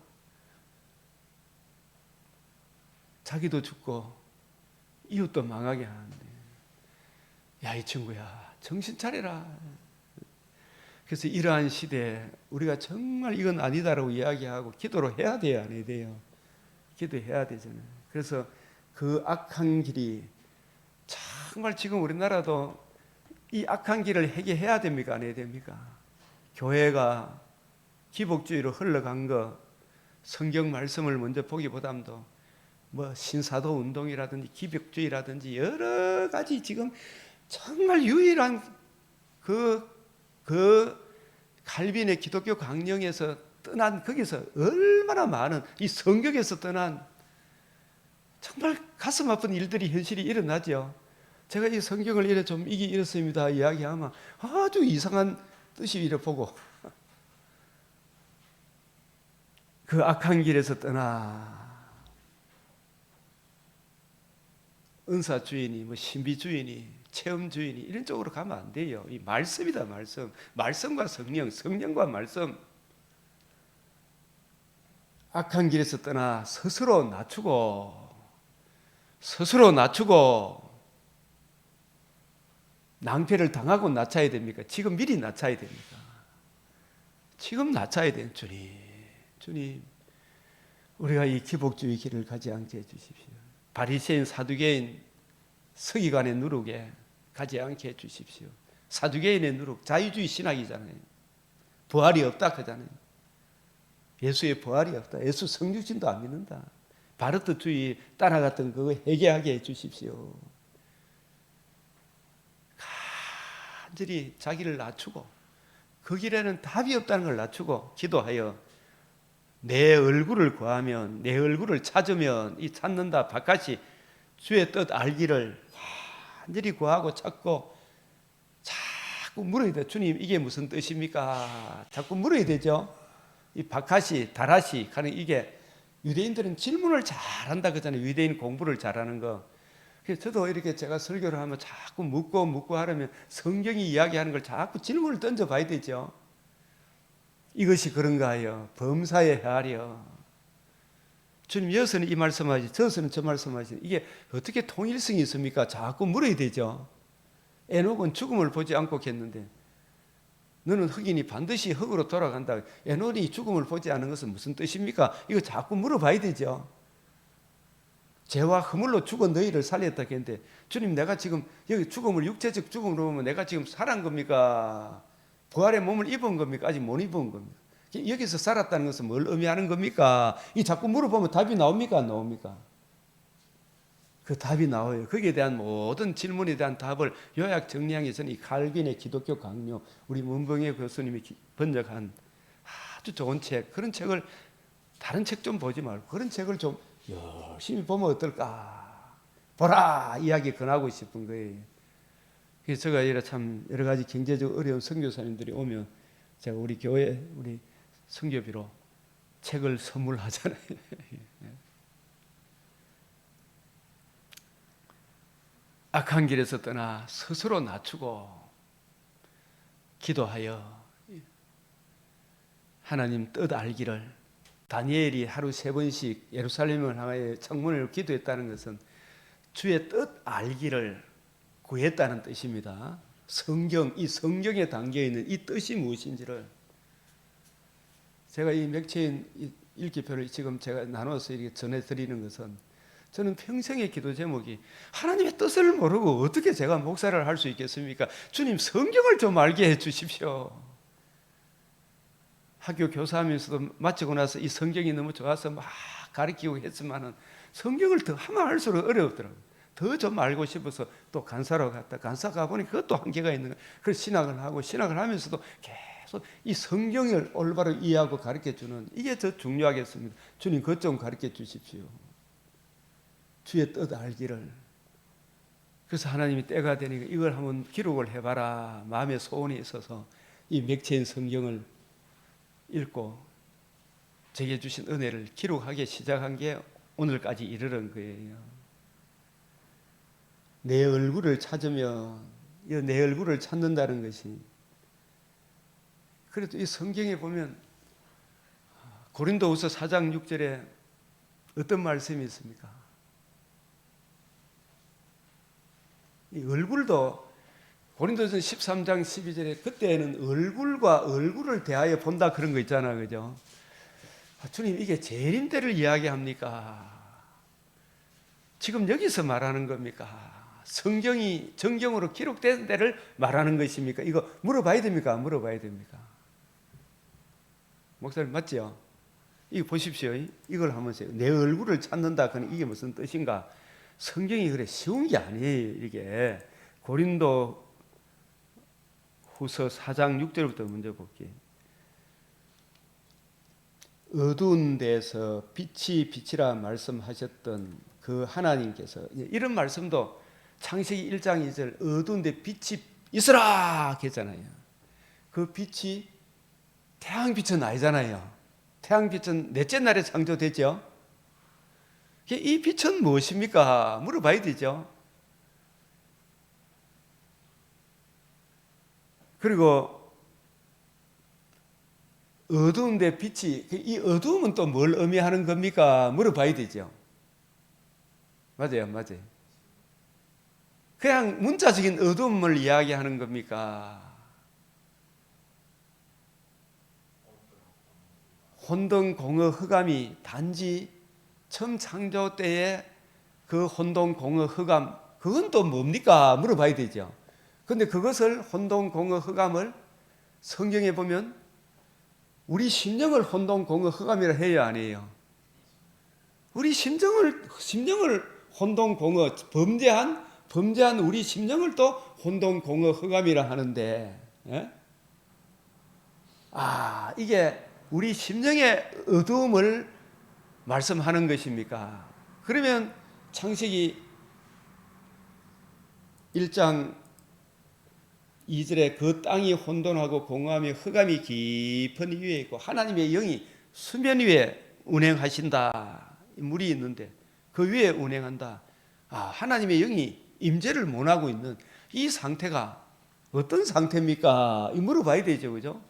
자기도 죽고 이웃도 망하게 하는데, 야, 이 친구야, 정신 차려라. 그래서 이러한 시대에 우리가 정말 이건 아니다라고 이야기하고 기도로 해야 돼요, 안 해야 돼요? 기도해야 되잖아요. 그래서 그 악한 길이 정말 지금 우리나라도 이 악한 길을 해결해야 됩니까, 안 해야 됩니까? 교회가 기복주의로 흘러간 거, 성경 말씀을 먼저 보기보다도 뭐 신사도 운동이라든지 기복주의라든지 여러 가지 지금 정말 유일한 그 칼빈의 기독교 강령에서 떠난, 거기서 얼마나 많은 이 성경에서 떠난 정말 가슴 아픈 일들이 현실이 일어나죠. 제가 이 성경을 이래 좀 이게 이렇습니다 이야기하면 아주 이상한 뜻이 이래 보고, 그 악한 길에서 떠나 은사 주인이 뭐 신비 주인이 체험 주인이 이런 쪽으로 가면 안 돼요. 이 말씀이다, 말씀. 말씀과 성령, 성령과 말씀. 악한 길에서 떠나 스스로 낮추고 낭패를 당하고 낮춰야 됩니까? 지금 미리 낮춰야 됩니까? 지금 낮춰야 돼요. 주님, 우리가 이 기복주의 길을 가지 않게 해주십시오. 바리새인, 사두개인, 서기관의 누룩에 가지 않게 해주십시오. 사두개인의 누룩, 자유주의 신학이잖아요. 부활이 없다 하잖아요. 예수의 부활이 없다. 예수 성육신도 안 믿는다. 바르트주의 따라갔던 그거 해결하게 해주십시오. 간절히 자기를 낮추고, 그 길에는 답이 없다는 걸 낮추고 기도하여 내 얼굴을 구하면, 내 얼굴을 찾으면 이 찾는다 바깥이 주의 뜻 알기를 간절히 구하고 찾고 자꾸 물어야 돼. 주님, 이게 무슨 뜻입니까? 자꾸 물어야 되죠. 이 바깥이 다라시 하는, 이게 유대인들은 질문을 잘한다 그러잖아요. 유대인 공부를 잘하는 거. 그래서 저도 이렇게 제가 설교를 하면 자꾸 묻고 하려면 성경이 이야기하는 걸 자꾸 질문을 던져봐야 되죠. 이것이 그런가요? 범사에 헤아려. 주님, 여기서는 이 말씀하시, 저기서는 저 말씀하시, 이게 어떻게 통일성이 있습니까? 자꾸 물어야 되죠. 에녹은 죽음을 보지 않고 했는데 너는 흑인이 반드시 흑으로 돌아간다. 에녹이 죽음을 보지 않은 것은 무슨 뜻입니까? 이거 자꾸 물어봐야 되죠. 죄와 허물로 죽어 너희를 살렸다 했는데, 주님, 내가 지금 여기 죽음을 육체적 죽음으로 보면 내가 지금 살아난 겁니까? 부활의 몸을 입은 겁니까? 아직 못 입은 겁니까? 여기서 살았다는 것은 뭘 의미하는 겁니까? 이 자꾸 물어보면 답이 나옵니까? 안 나옵니까? 그 답이 나와요. 거기에 대한 모든 질문에 대한 답을 요약 정리하기 전에 이 칼빈의 기독교 강요, 우리 문병의 교수님이 번역한 아주 좋은 책, 그런 책을, 다른 책 좀 보지 말고 그런 책을 좀 열심히 보면 어떨까? 보라! 이야기 권하고 싶은 거예요. 그래서 제가 이래 참 여러 가지 경제적 어려운 선교사님들이 오면 제가 우리 교회, 우리 선교비로 책을 선물하잖아요. 악한 길에서 떠나 스스로 낮추고 기도하여 하나님 뜻 알기를, 다니엘이 하루 3번씩 예루살렘을 향하여 창문을 기도했다는 것은 주의 뜻 알기를 구했다는 뜻입니다. 이 성경에 담겨 있는 이 뜻이 무엇인지를, 제가 이 맥체인 읽기표를 지금 제가 나눠서 이렇게 전해드리는 것은, 저는 평생의 기도 제목이 하나님의 뜻을 모르고 어떻게 제가 목사를 할 수 있겠습니까? 주님, 성경을 좀 알게 해 주십시오. 학교 교사하면서도 마치고 나서 이 성경이 너무 좋아서 막 가르치고 했지만은 성경을 더 하면 할수록 어렵더라고요. 더 좀 알고 싶어서 또 간사로 갔다, 간사 가보니 그것도 한계가 있는 거예요. 그래서 신학을 하고, 신학을 하면서도 계속 이 성경을 올바로 이해하고 가르쳐 주는, 이게 더 중요하겠습니다. 주님, 그것 좀 가르쳐 주십시오. 주의 뜻 알기를. 그래서 하나님이 때가 되니까 이걸 한번 기록을 해봐라, 마음에 소원이 있어서 이 맥체인 성경을 읽고 제게 주신 은혜를 기록하기 시작한 게 오늘까지 이르는 거예요. 내 얼굴을 찾으면, 내 얼굴을 찾는다는 것이, 그래도 이 성경에 보면 고린도후서 4장 6절에 어떤 말씀이 있습니까? 이 얼굴도 고린도서 13장 12절에 그때는 얼굴과 얼굴을 대하여 본다 그런 거 있잖아, 그죠? 주님, 이게 재림 때를 이야기합니까? 지금 여기서 말하는 겁니까? 성경이 정경으로 기록된 때를 말하는 것입니까? 이거 물어봐야 됩니까? 물어봐야 됩니까? 목사님 맞죠? 이거 보십시오. 이걸 한번 보세요. 내 얼굴을 찾는다. 그건 이게 무슨 뜻인가? 성경이 그래 쉬운 게 아니에요. 이게 고린도 후서 4장 6절부터 먼저 볼게요. 어두운 데서 빛이 빛이라 말씀하셨던 그 하나님께서, 이런 말씀도 창세기 1장 2절 어두운 데 빛이 있으라 했잖아요. 그 빛이 태양빛은 아니잖아요. 태양빛은 넷째 날에 창조됐죠. 이 빛은 무엇입니까? 물어봐야 되죠. 그리고 어두운데 빛이, 이 어두움은 또 뭘 의미하는 겁니까? 물어봐야 되죠. 맞아요, 맞아요. 그냥 문자적인 어두움을 이야기하는 겁니까? 혼돈, 공허, 흑암이 단지 처음 창조 때의 그 혼돈, 공허, 흑암, 그건 또 뭡니까? 물어봐야 되죠. 그런데 그것을, 혼돈, 공허, 흑암을 성경에 보면 우리 심령을 혼돈, 공허, 흑암이라 해요, 안 해요? 우리 심령을 혼돈, 공허, 범죄한 우리 심령을 또 혼돈, 공허, 흑암이라 하는데, 예? 이게 우리 심령의 어두움을 말씀하는 것입니까? 그러면 창세기 1장 2절에 그 땅이 혼돈하고 공허하며 흑암이 깊은 위에 있고 하나님의 영이 수면 위에 운행하신다. 물이 있는데 그 위에 운행한다. 하나님의 영이 임재를 못하고 있는 이 상태가 어떤 상태입니까? 물어봐야 되죠, 그죠?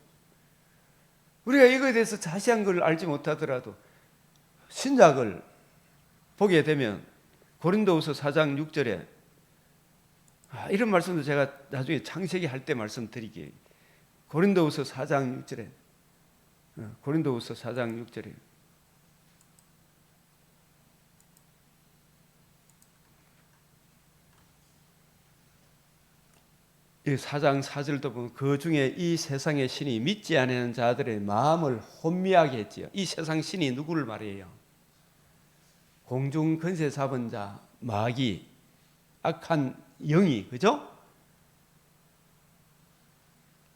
우리가 이거에 대해서 자세한 걸 알지 못하더라도 신약을 보게 되면 고린도후서 4장 6절에 이런 말씀도 제가 나중에 창세기 할 때 말씀드릴게요. 고린도후서 4장 6절에 고린도후서 4장 6절에 이 4장 4절도 보면 그 중에 이 세상의 신이 믿지 않는 자들의 마음을 혼미하게 했지요. 이 세상 신이 누구를 말해요? 공중 권세 잡은 자, 마귀, 악한 영이, 그죠?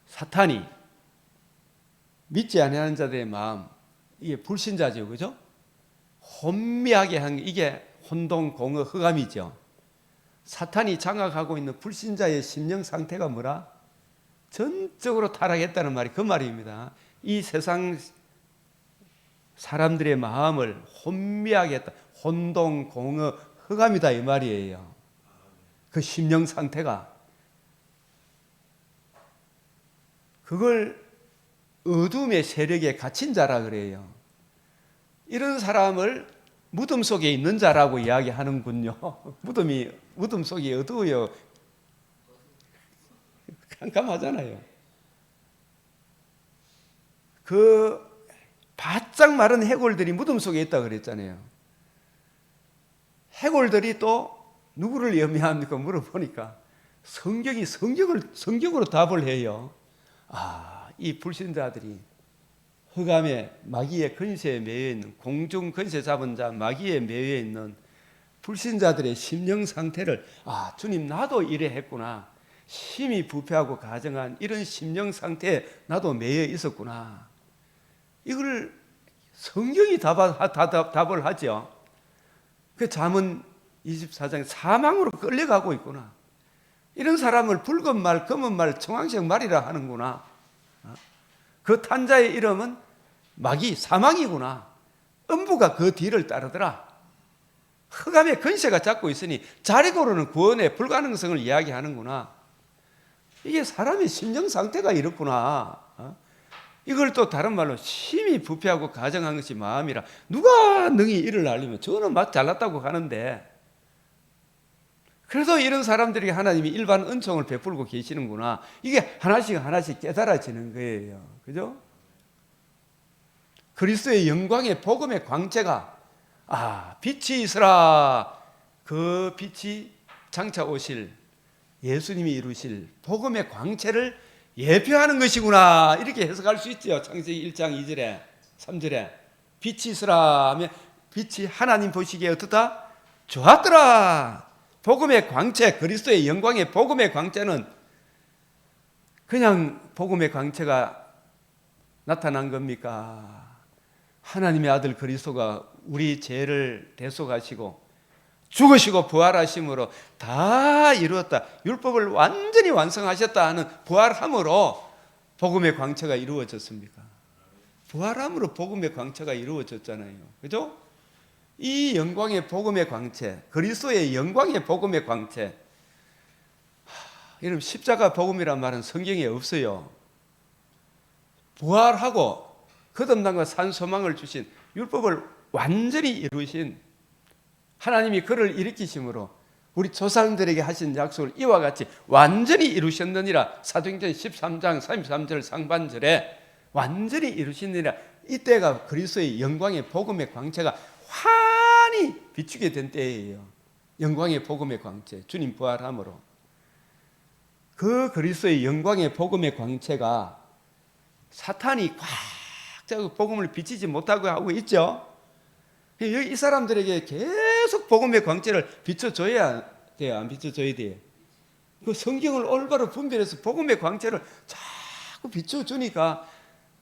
사탄이 믿지 않는 자들의 마음, 이게 불신자죠, 그죠? 혼미하게 한 게 이게 혼동, 공허, 흑암이죠. 사탄이 장악하고 있는 불신자의 심령 상태가 뭐라? 전적으로 타락했다는 말이 그 말입니다. 이 세상 사람들의 마음을 혼미하게 했다. 혼동, 공허, 흑암이다 이 말이에요. 그 심령 상태가. 그걸 어둠의 세력에 갇힌 자라 그래요. 이런 사람을 무덤 속에 있는 자라고 이야기하는군요. 무덤 속이 어두워요. 깜깜하잖아요. 그 바짝 마른 해골들이 무덤 속에 있다 그랬잖아요. 해골들이 또 누구를 염려합니까? 물어보니까 성경으로 답을 해요. 이 불신자들이 흑암의 마귀의 근세에 매여 있는, 공중 근세 잡은 자 마귀에 매여 있는 불신자들의 심령 상태를 주님 나도 이래 했구나, 심히 부패하고 가정한 이런 심령 상태에 나도 매여 있었구나, 이걸 성경이 답을 하죠. 그 잠언 24장 사망으로 끌려가고 있구나, 이런 사람을 붉은 말 검은 말 청황색 말이라 하는구나, 그 탄자의 이름은 마귀 사망이구나, 음부가 그 뒤를 따르더라, 흑암의 근세가 잡고 있으니 자력으로는 구원의 불가능성을 이야기하는구나, 이게 사람의 심령 상태가 이렇구나, 이걸 또 다른 말로 심히 부패하고 가정한 것이 마음이라. 누가 능히 이를 알리면 저는 막 잘났다고 하는데, 그래도 이런 사람들에게 하나님이 일반 은총을 베풀고 계시는구나, 이게 하나씩 깨달아지는 거예요. 그죠? 그리스도의 영광의 복음의 광채가 빛이 있으라, 그 빛이 장차 오실 예수님이 이루실 복음의 광채를 예표하는 것이구나, 이렇게 해석할 수 있죠. 창세기 1장 2절에 3절에 빛이 있으라 하면 빛이 하나님 보시기에 어떻다? 좋았더라. 복음의 광채, 그리스도의 영광의 복음의 광채는 그냥 복음의 광채가 나타난 겁니까? 하나님의 아들 그리스도가 우리 죄를 대속하시고 죽으시고 부활하심으로 다 이루었다, 율법을 완전히 완성하셨다 하는 부활함으로 복음의 광채가 이루어졌습니까? 부활함으로 복음의 광채가 이루어졌잖아요. 그죠? 이 영광의 복음의 광채, 그리스도의 영광의 복음의 광채, 여러분 십자가 복음이란 말은 성경에 없어요. 부활하고 거듭남과 산 소망을 주신, 율법을 완전히 이루신 하나님이 그를 일으키심으로 우리 조상들에게 하신 약속을 이와 같이 완전히 이루셨느니라. 사도행전 13장 33절 상반절에 완전히 이루시느니라. 이때가 그리스도의 영광의 복음의 광채가 환히 비추게 된 때예요. 영광의 복음의 광채, 주님 부활함으로 그 그리스도의 영광의 복음의 광채가 사탄이 꽉 잡고 복음을 비치지 못하고 하고 있죠. 이 사람들에게 계속 복음의 광채를 비춰줘야 돼요? 안 비춰줘야 돼요? 그 성경을 올바로 분별해서 복음의 광채를 자꾸 비춰주니까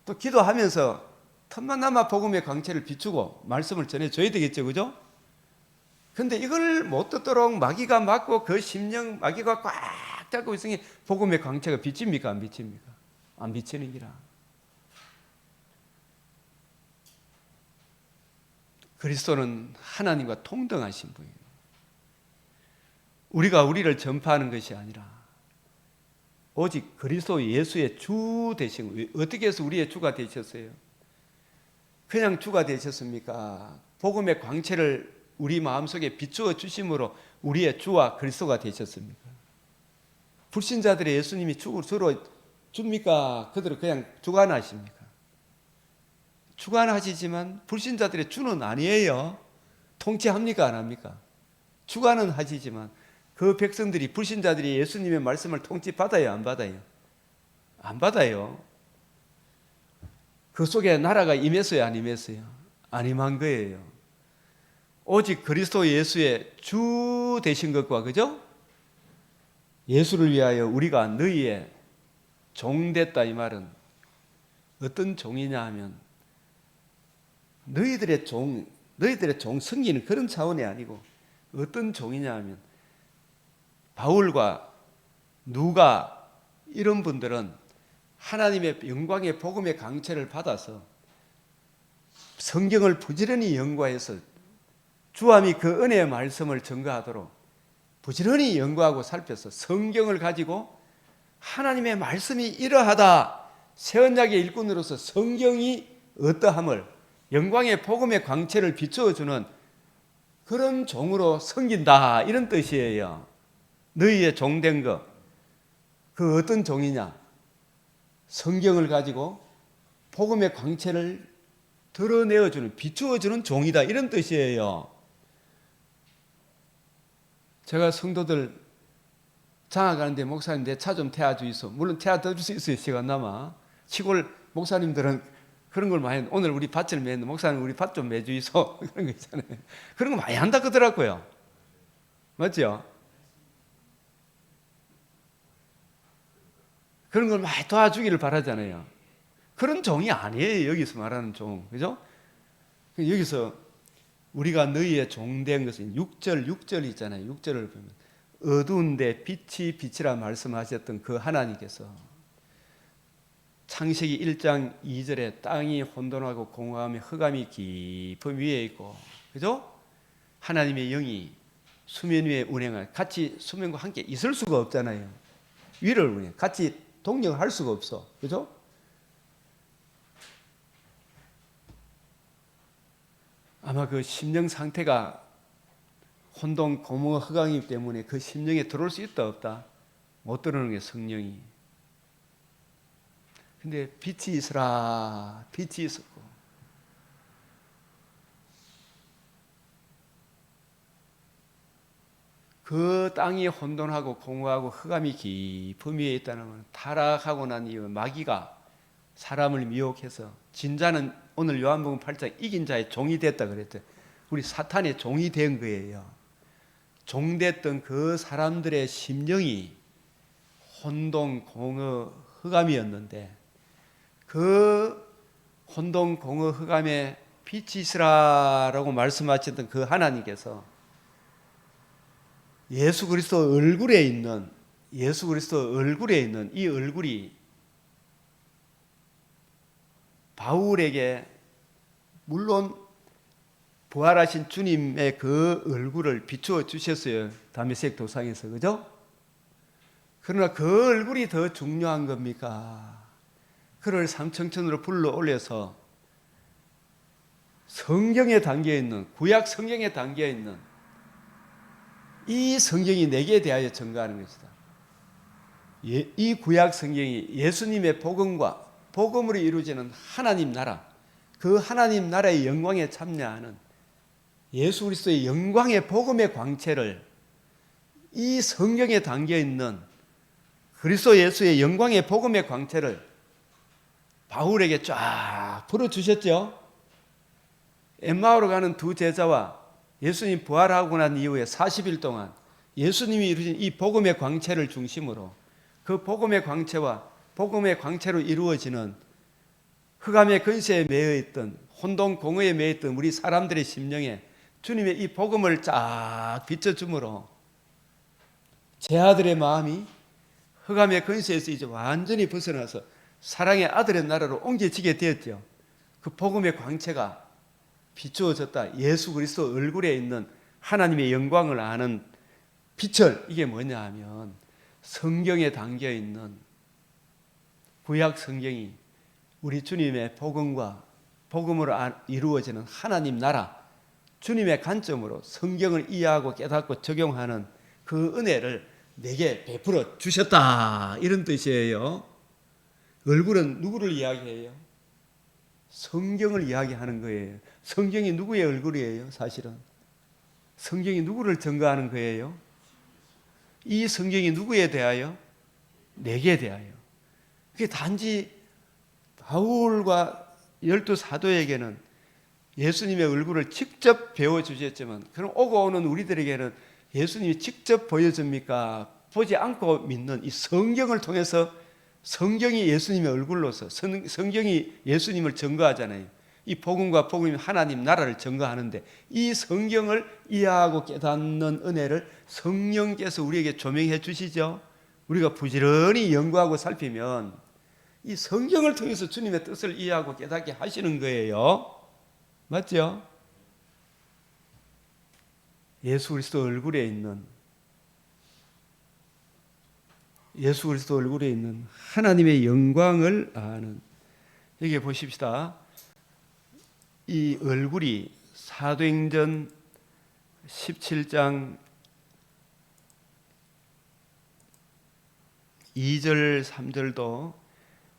또 기도하면서 틈만 남아 복음의 광채를 비추고 말씀을 전해줘야 되겠죠, 그죠? 근데 이걸 못 듣도록 마귀가 막고 그 심령 마귀가 꽉 잡고 있으니 복음의 광채가 비칩니까, 안 비칩니까? 안 비치는 기라. 그리스도는 하나님과 동등하신 분이에요. 우리가 우리를 전파하는 것이 아니라 오직 그리스도 예수의 주 되신 거예요. 어떻게 해서 우리의 주가 되셨어요? 그냥 주가 되셨습니까? 복음의 광채를 우리 마음속에 비추어 주심으로 우리의 주와 그리스도가 되셨습니까? 불신자들의 예수님이 주로 줍니까? 그들은 그냥 주관하십니까? 주관하시지만 불신자들의 주는 아니에요. 통치합니까? 안 합니까? 주관은 하시지만 그 백성들이, 불신자들이 예수님의 말씀을 통치받아요? 안 받아요? 안 받아요. 그 속에 나라가 임했어요? 안 임했어요? 안 임한 거예요. 오직 그리스도 예수의 주 되신 것과, 그죠? 예수를 위하여 우리가 너희의 종 됐다, 이 말은 어떤 종이냐 하면 너희들의 종 승리는 그런 차원이 아니고 어떤 종이냐 하면 바울과 누가 이런 분들은 하나님의 영광의 복음의 강체를 받아서 성경을 부지런히 연구해서 주함이 그 은혜의 말씀을 증거하도록 부지런히 연구하고 살펴서 성경을 가지고 하나님의 말씀이 이러하다, 새언약의 일꾼으로서 성경이 어떠함을, 영광의 복음의 광채를 비추어주는 그런 종으로 섬긴다, 이런 뜻이에요. 너희의 종된 것, 그 어떤 종이냐? 성경을 가지고 복음의 광채를 드러내어주는, 비추어주는 종이다, 이런 뜻이에요. 제가 성도들 장악하는데 목사님 내 차 좀 태워주이소. 물론 태워줄 수 있어요, 시간 남아. 시골 목사님들은 그런 걸 많이, 오늘 우리 밭을 매는데 목사님 우리 밭 좀 매주이소. 그런 거 있잖아요. 그런 거 많이 한다 그러더라고요. 맞죠? 그런 걸 많이 도와주기를 바라잖아요. 그런 종이 아니에요, 여기서 말하는 종. 그죠? 여기서 우리가 너희의 종된 것은 6절 있잖아요. 6절을 보면 어두운데 빛이 빛이라 말씀하셨던 그 하나님께서 창세기 1장 2절에 땅이 혼돈하고 공허함에 흑암이 깊은 위에 있고, 그죠? 하나님의 영이 수면 위에 운행할, 같이 수면과 함께 있을 수가 없잖아요. 위를 운행, 같이 동력할 수가 없어. 그죠? 아마 그 심령 상태가 혼돈, 공허, 흑암이기 때문에 그 심령에 들어올 수 있다 없다? 못 들어오는 게 성령이. 근데 빛이 있으라, 빛이 있었고, 그 땅이 혼돈하고 공허하고 흑암이 깊은 위에 있다는 건 타락하고 난 이후 마귀가 사람을 미혹해서 진자는 오늘 요한복음 8장 이긴 자의 종이 됐다 그랬죠. 우리 사탄의 종이 된 거예요. 종됐던 그 사람들의 심령이 혼돈, 공허, 흑암이었는데 그 혼돈, 공허, 흑암에 빛이 있으라라고 말씀하셨던 그 하나님께서 예수 그리스도 얼굴에 있는 이 얼굴이 바울에게 물론 부활하신 주님의 그 얼굴을 비추어 주셨어요. 다메섹 도상에서. 그죠? 그러나 그 얼굴이 더 중요한 겁니까? 그를 삼청천으로 불러 올려서 성경에 담겨 있는, 구약 성경에 담겨 있는 이 성경이 내게 대하여 증거하는 것이다. 이 구약 성경이 예수님의 복음과 복음으로 이루어지는 하나님 나라, 그 하나님 나라의 영광에 참여하는 예수 그리스도의 영광의 복음의 광채를 이 성경에 담겨 있는 그리스도 예수의 영광의 복음의 광채를 바울에게 쫙 풀어주셨죠. 엠마오로 가는 두 제자와 예수님 부활하고 난 이후에 40일 동안 예수님이 이루신 이 복음의 광채를 중심으로 그 복음의 광채와 복음의 광채로 이루어지는 흑암의 근세에 매여 있던 혼돈 공허에 매여 있던 우리 사람들의 심령에 주님의 이 복음을 쫙 비춰주므로 제 아들의 마음이 흑암의 근세에서 이제 완전히 벗어나서 사랑의 아들의 나라로 옮겨지게 되었죠. 그 복음의 광채가 비추어졌다. 예수 그리스도 얼굴에 있는 하나님의 영광을 아는 빛을, 이게 뭐냐 하면 성경에 담겨 있는 구약 성경이 우리 주님의 복음과 복음으로 이루어지는 하나님 나라, 주님의 관점으로 성경을 이해하고 깨닫고 적용하는 그 은혜를 내게 베풀어 주셨다, 이런 뜻이에요. 얼굴은 누구를 이야기해요? 성경을 이야기하는 거예요. 성경이 누구의 얼굴이에요? 사실은 성경이 누구를 증거하는 거예요? 이 성경이 누구에 대하여? 내게 대하여. 그게 단지 바울과 12사도에게는 예수님의 얼굴을 직접 배워주셨지만, 그럼 오고 오는 우리들에게는 예수님이 직접 보여줍니까? 보지 않고 믿는 이 성경을 통해서, 성경이 예수님의 얼굴로서 성경이 예수님을 증거하잖아요. 이 복음과 복음이 하나님 나라를 증거하는데 이 성경을 이해하고 깨닫는 은혜를 성령께서 우리에게 조명해 주시죠. 우리가 부지런히 연구하고 살피면 이 성경을 통해서 주님의 뜻을 이해하고 깨닫게 하시는 거예요. 맞죠? 예수 그리스도 얼굴에 있는 하나님의 영광을 아는, 여기 보십시다. 이 얼굴이 사도행전 17장 2절 3절도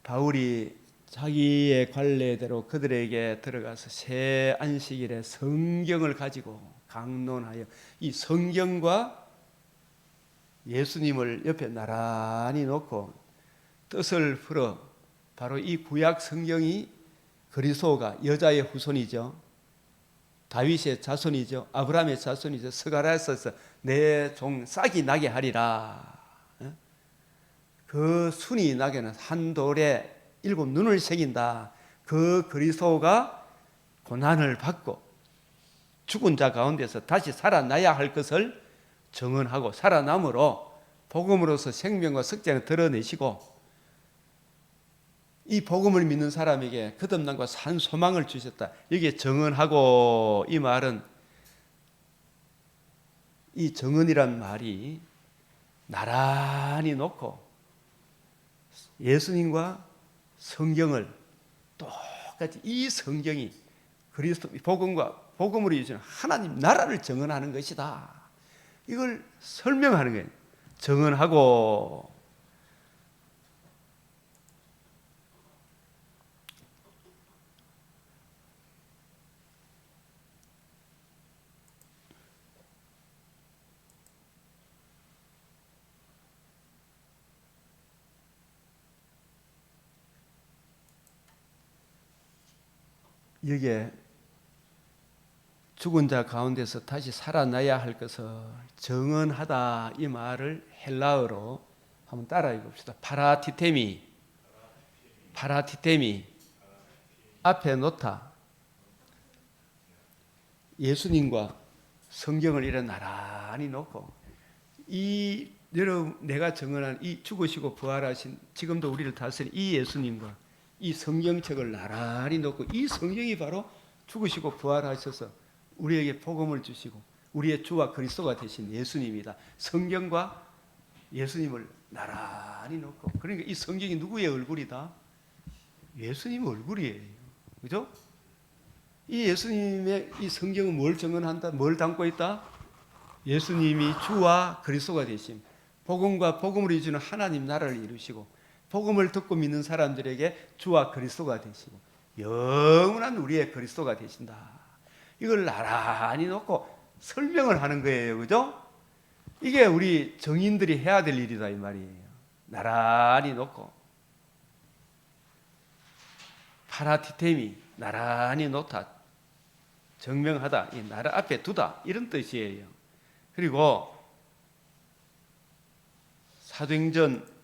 바울이 자기의 관례대로 그들에게 들어가서 새 안식일에 성경을 가지고 강론하여 이 성경과 예수님을 옆에 나란히 놓고 뜻을 풀어 바로 이 구약 성경이 그리스도가 여자의 후손이죠. 다윗의 자손이죠. 아브라함의 자손이죠. 스가랴서에서 내 종 싹이 나게 하리라. 그 순이 나게는 한 돌에 7 눈을 새긴다. 그 그리스도가 고난을 받고 죽은 자 가운데서 다시 살아나야 할 것을 증언하고 살아남으로 복음으로서 생명과 석장을 드러내시고 이 복음을 믿는 사람에게 거듭남과 산 소망을 주셨다. 여기에 증언하고 이 말은 이 증언이란 말이 나란히 놓고 예수님과 성경을 똑같이 이 성경이 그리스도 복음과 복음으로 이루어지는 하나님 나라를 증언하는 것이다. 이걸 설명하는 거예요. 증언하고 여기에 죽은 자 가운데서 다시 살아나야 할 것을 증언하다 이 말을 헬라어로 한번 따라해 봅시다. 파라티테미 앞에 놓다. 예수님과 성경을 이래 나란히 놓고 이 여러분 내가 증언한 이 죽으시고 부활하신 지금도 우리를 다스린 이 예수님과 이 성경책을 나란히 놓고 이 성경이 바로 죽으시고 부활하셔서 우리에게 복음을 주시고 우리의 주와 그리스도가 되신 예수님이다. 성경과 예수님을 나란히 놓고 그러니까 이 성경이 누구의 얼굴이다? 예수님의 얼굴이에요. 그죠? 이 예수님의 이 성경은 뭘 증언한다? 뭘 담고 있다? 예수님이 주와 그리스도가 되심. 복음과 복음으로 이루는 하나님 나라를 이루시고 복음을 듣고 믿는 사람들에게 주와 그리스도가 되시고 영원한 우리의 그리스도가 되신다. 이걸 나란히 놓고 설명을 하는 거예요. 그죠? 이게 우리 정인들이 해야 될 일이다 이 말이에요. 나란히 놓고 파라티테미 나란히 놓다 증명하다 이 나라 앞에 두다 이런 뜻이에요. 그리고 사도행전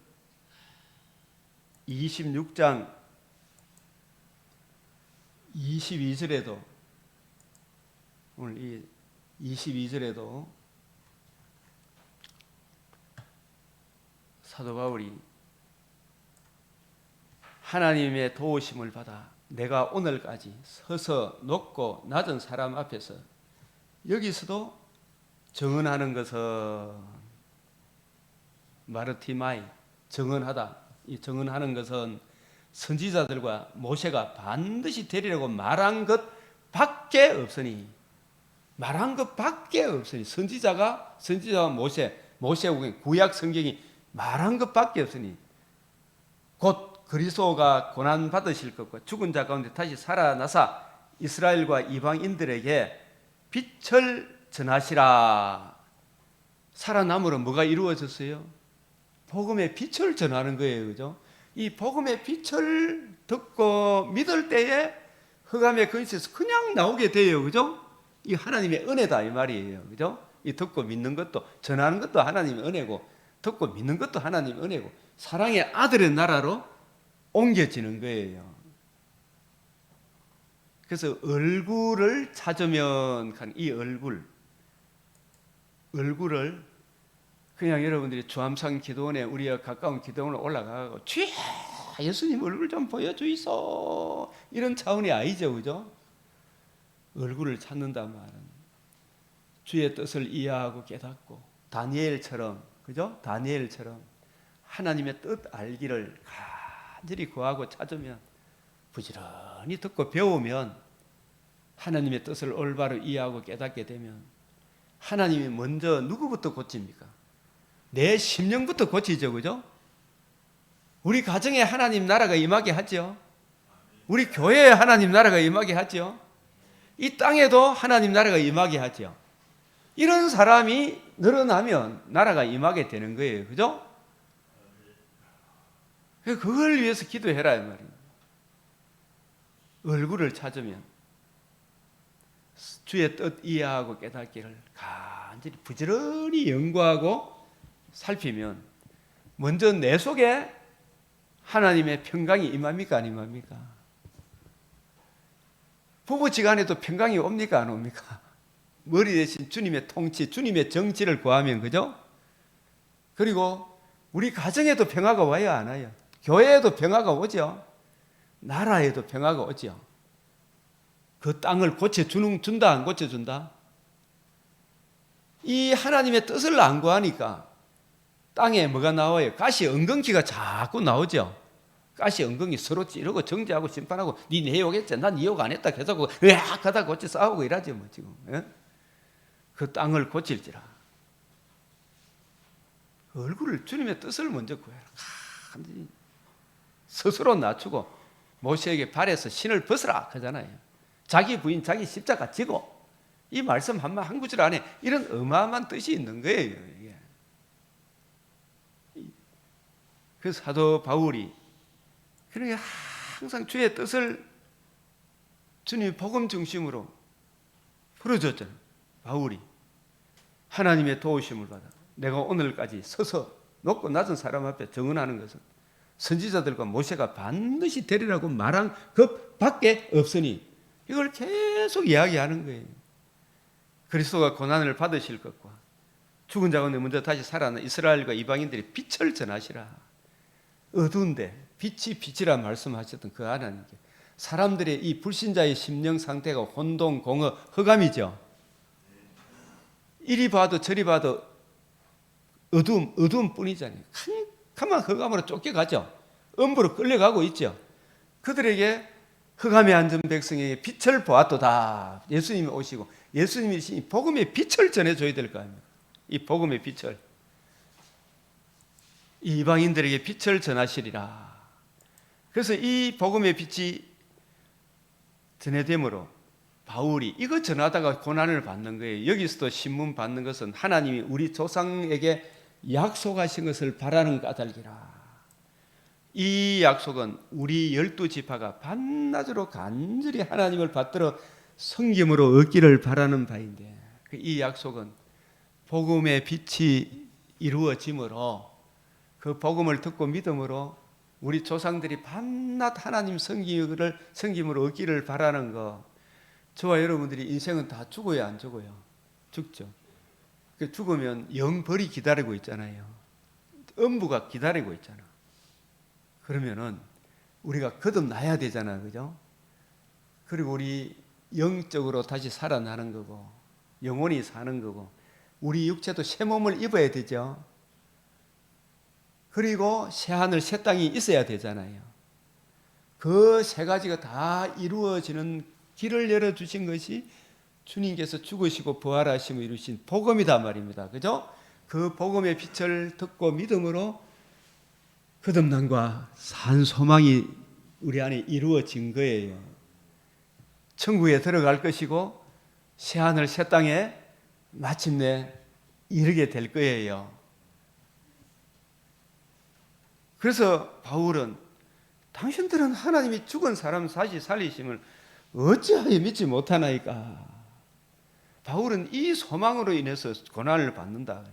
26장 22절에도 오늘 이 22절에도 사도 바울이 하나님의 도우심을 받아 내가 오늘까지 서서 높고 낮은 사람 앞에서 여기서도 증언하는 것은 마르티마이 증언하다. 이 증언하는 것은 선지자들과 모세가 반드시 되리라고 말한 것 밖에 없으니 선지자와 모세의 구약 성경이 말한 것 밖에 없으니 곧 그리스도가 고난 받으실 것과 죽은 자 가운데 다시 살아나사 이스라엘과 이방인들에게 빛을 전하시라. 살아남으로 뭐가 이루어졌어요? 복음의 빛을 전하는 거예요. 그죠? 이 복음의 빛을 듣고 믿을 때에 흑암의 근처에서 그냥 나오게 돼요. 그죠? 이 하나님의 은혜다 이 말이에요. 그죠? 이 듣고 믿는 것도 전하는 것도 하나님의 은혜고 듣고 믿는 것도 하나님의 은혜고 사랑의 아들의 나라로 옮겨지는 거예요. 그래서 얼굴을 찾으면 이 얼굴을 그냥 여러분들이 주암산 기도원에 우리가 가까운 기도원에 올라가고 주여 예수님 얼굴 좀 보여주이소 이런 차원이 아니죠. 그죠? 얼굴을 찾는단 말은 주의 뜻을 이해하고 깨닫고 다니엘처럼 그죠? 다니엘처럼 하나님의 뜻 알기를 간절히 구하고 찾으면 부지런히 듣고 배우면 하나님의 뜻을 올바로 이해하고 깨닫게 되면 하나님이 먼저 누구부터 고칩니까? 내 심령부터 고치죠. 그죠? 우리 가정에 하나님 나라가 임하게 하죠. 우리 교회에 하나님 나라가 임하게 하죠. 이 땅에도 하나님 나라가 임하게 하죠. 이런 사람이 늘어나면 나라가 임하게 되는 거예요. 그죠? 그걸 위해서 기도해라 이 말이에요. 얼굴을 찾으면 주의 뜻 이해하고 깨닫기를 간절히 부지런히 연구하고 살피면 먼저 내 속에 하나님의 평강이 임합니까 안 임합니까? 부부지간에도 평강이 옵니까 안 옵니까? 머리 대신 주님의 통치, 주님의 정치를 구하면, 그죠? 그리고 우리 가정에도 평화가 와요 안 와요? 교회에도 평화가 오죠. 나라에도 평화가 오죠. 그 땅을 고쳐준다 안 고쳐준다? 이 하나님의 뜻을 안 구하니까 땅에 뭐가 나와요? 가시 엉겅퀴가 자꾸 나오죠. 가시 엉겅퀴 서로 찌르고 정죄하고 심판하고 네 내 욕했지 난 네 욕 안 했다 계속 으악 하다 고쳐 싸우고 이러죠 뭐 지금. 예? 그 땅을 고칠지라. 얼굴을 주님의 뜻을 먼저 구해라. 스스로 낮추고 모세에게 발에서 신을 벗으라 하잖아요. 자기 부인 자기 십자가 지고 이 말씀 한 구절 안에 이런 어마어마한 뜻이 있는 거예요. 이게. 그 사도 바울이 그러니까 항상 주의 뜻을 주님의 복음 중심으로 풀어줬잖아요. 바울이 하나님의 도우심을 받아 내가 오늘까지 서서 높고 낮은 사람 앞에 증언하는 것은 선지자들과 모세가 반드시 되리라고 말한 그 밖에 없으니 이걸 계속 이야기하는 거예요. 그리스도가 고난을 받으실 것과 죽은 자 가운데 먼저 다시 살아난 이스라엘과 이방인들이 빛을 전하시라. 어두운데 빛이 빛이라 말씀하셨던 그 하나님께 사람들의 이 불신자의 심령 상태가 혼동, 공허, 흑암이죠. 이리 봐도 저리 봐도 어두움 뿐이잖아요. 캄캄한 흑암으로 쫓겨가죠. 음부로 끌려가고 있죠. 그들에게 흑암에 앉은 백성에게 빛을 보았도다. 예수님이 오시고 예수님이 이 복음의 빛을 전해줘야 될 거 아닙니까? 이 복음의 빛을 이 이방인들에게 빛을 전하시리라. 그래서 이 복음의 빛이 전해됨으로 바울이 이거 전하다가 고난을 받는 거예요. 여기서도 신문 받는 것은 하나님이 우리 조상에게 약속하신 것을 바라는 까닭이라. 이 약속은 우리 12지파가 밤낮으로 간절히 하나님을 받들어 성김으로 얻기를 바라는 바인데 이 약속은 복음의 빛이 이루어짐으로 그 복음을 듣고 믿음으로 우리 조상들이 밤낮 하나님 성김으로 얻기를 바라는 거. 저와 여러분들이 인생은 다 죽어야 안 죽어요? 죽죠. 죽으면 영벌이 기다리고 있잖아요. 음부가 기다리고 있잖아. 그러면은 우리가 거듭나야 되잖아, 그죠? 그리고 우리 영적으로 다시 살아나는 거고, 영혼이 사는 거고, 우리 육체도 새 몸을 입어야 되죠. 그리고 새 하늘, 새 땅이 있어야 되잖아요. 그 세 가지가 다 이루어지는 길을 열어주신 것이 주님께서 죽으시고 부활하심을 이루신 복음이다 말입니다. 그죠? 그 복음의 빛을 듣고 믿음으로 거듭남과 산 소망이 우리 안에 이루어진 거예요. 천국에 들어갈 것이고 새하늘 새 땅에 마침내 이르게 될 거예요. 그래서 바울은 당신들은 하나님이 죽은 사람 다시 살리심을 어찌하여 믿지 못하나이까. 바울은 이 소망으로 인해서 고난을 받는다.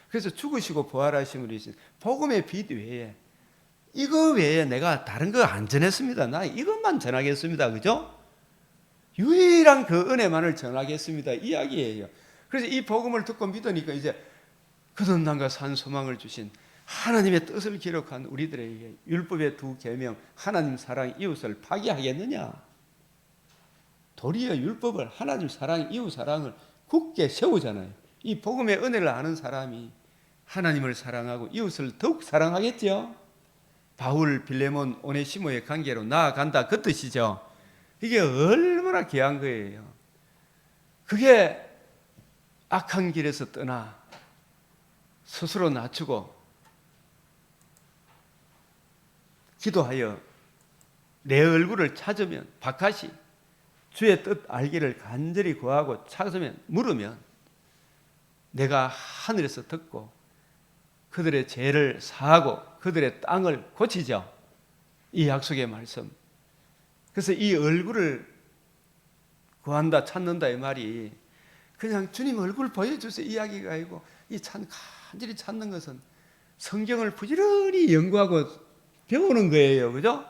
그래서 죽으시고 부활하심을 이루신 복음의 빛 외에 이거 외에 내가 다른 거 안 전했습니다. 나 이것만 전하겠습니다. 그죠? 유일한 그 은혜만을 전하겠습니다. 이야기예요. 그래서 이 복음을 듣고 믿으니까 이제 거듭남과 산 소망을 주신 하나님의 뜻을 기록한 우리들에게 율법의 두 계명 하나님 사랑 이웃을 파기하겠느냐? 도리어 율법을 하나님 사랑 이웃 사랑을 굳게 세우잖아요. 이 복음의 은혜를 아는 사람이 하나님을 사랑하고 이웃을 더욱 사랑하겠죠. 바울, 빌레몬, 오네시모의 관계로 나아간다 그 뜻이죠. 이게 얼마나 귀한 거예요. 그게 악한 길에서 떠나 스스로 낮추고 기도하여 내 얼굴을 찾으면 박하시 주의 뜻 알기를 간절히 구하고 찾으면 물으면 내가 하늘에서 듣고 그들의 죄를 사하고 그들의 땅을 고치죠. 이 약속의 말씀. 그래서 이 얼굴을 구한다 찾는다 이 말이 그냥 주님 얼굴 보여주세요 이야기가 아니고 이 간절히 찾는 것은 성경을 부지런히 연구하고 배우는 거예요. 그죠?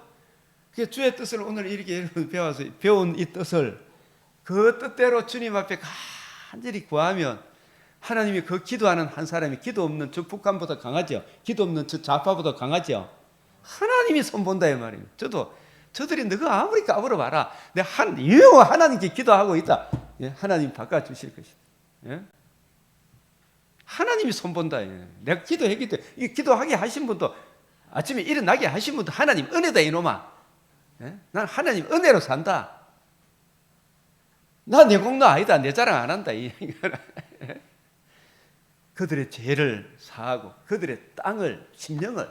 그 주의 뜻을 오늘 이렇게 배워서 배운 이 뜻을 그 뜻대로 주님 앞에 간절히 구하면 하나님이 그 기도하는 한 사람이 기도 없는 저 북한보다 강하죠. 기도 없는 저 좌파보다 강하죠. 하나님이 손본다 이 말이에요. 저들이 너가 아무리 까불어봐라. 내가 하나님께 기도하고 있다. 예? 하나님 바꿔주실 것이다. 예? 하나님이 손본다. 예. 내가 기도했기 때문에 이 기도하게 하신 분도 아침에 일어나게 하신 분도 하나님 은혜다 이놈아. 예? 난 하나님 은혜로 산다. 나 내 공로 아니다. 내 자랑 안 한다. 그들의 죄를 사하고 그들의 땅을 심령을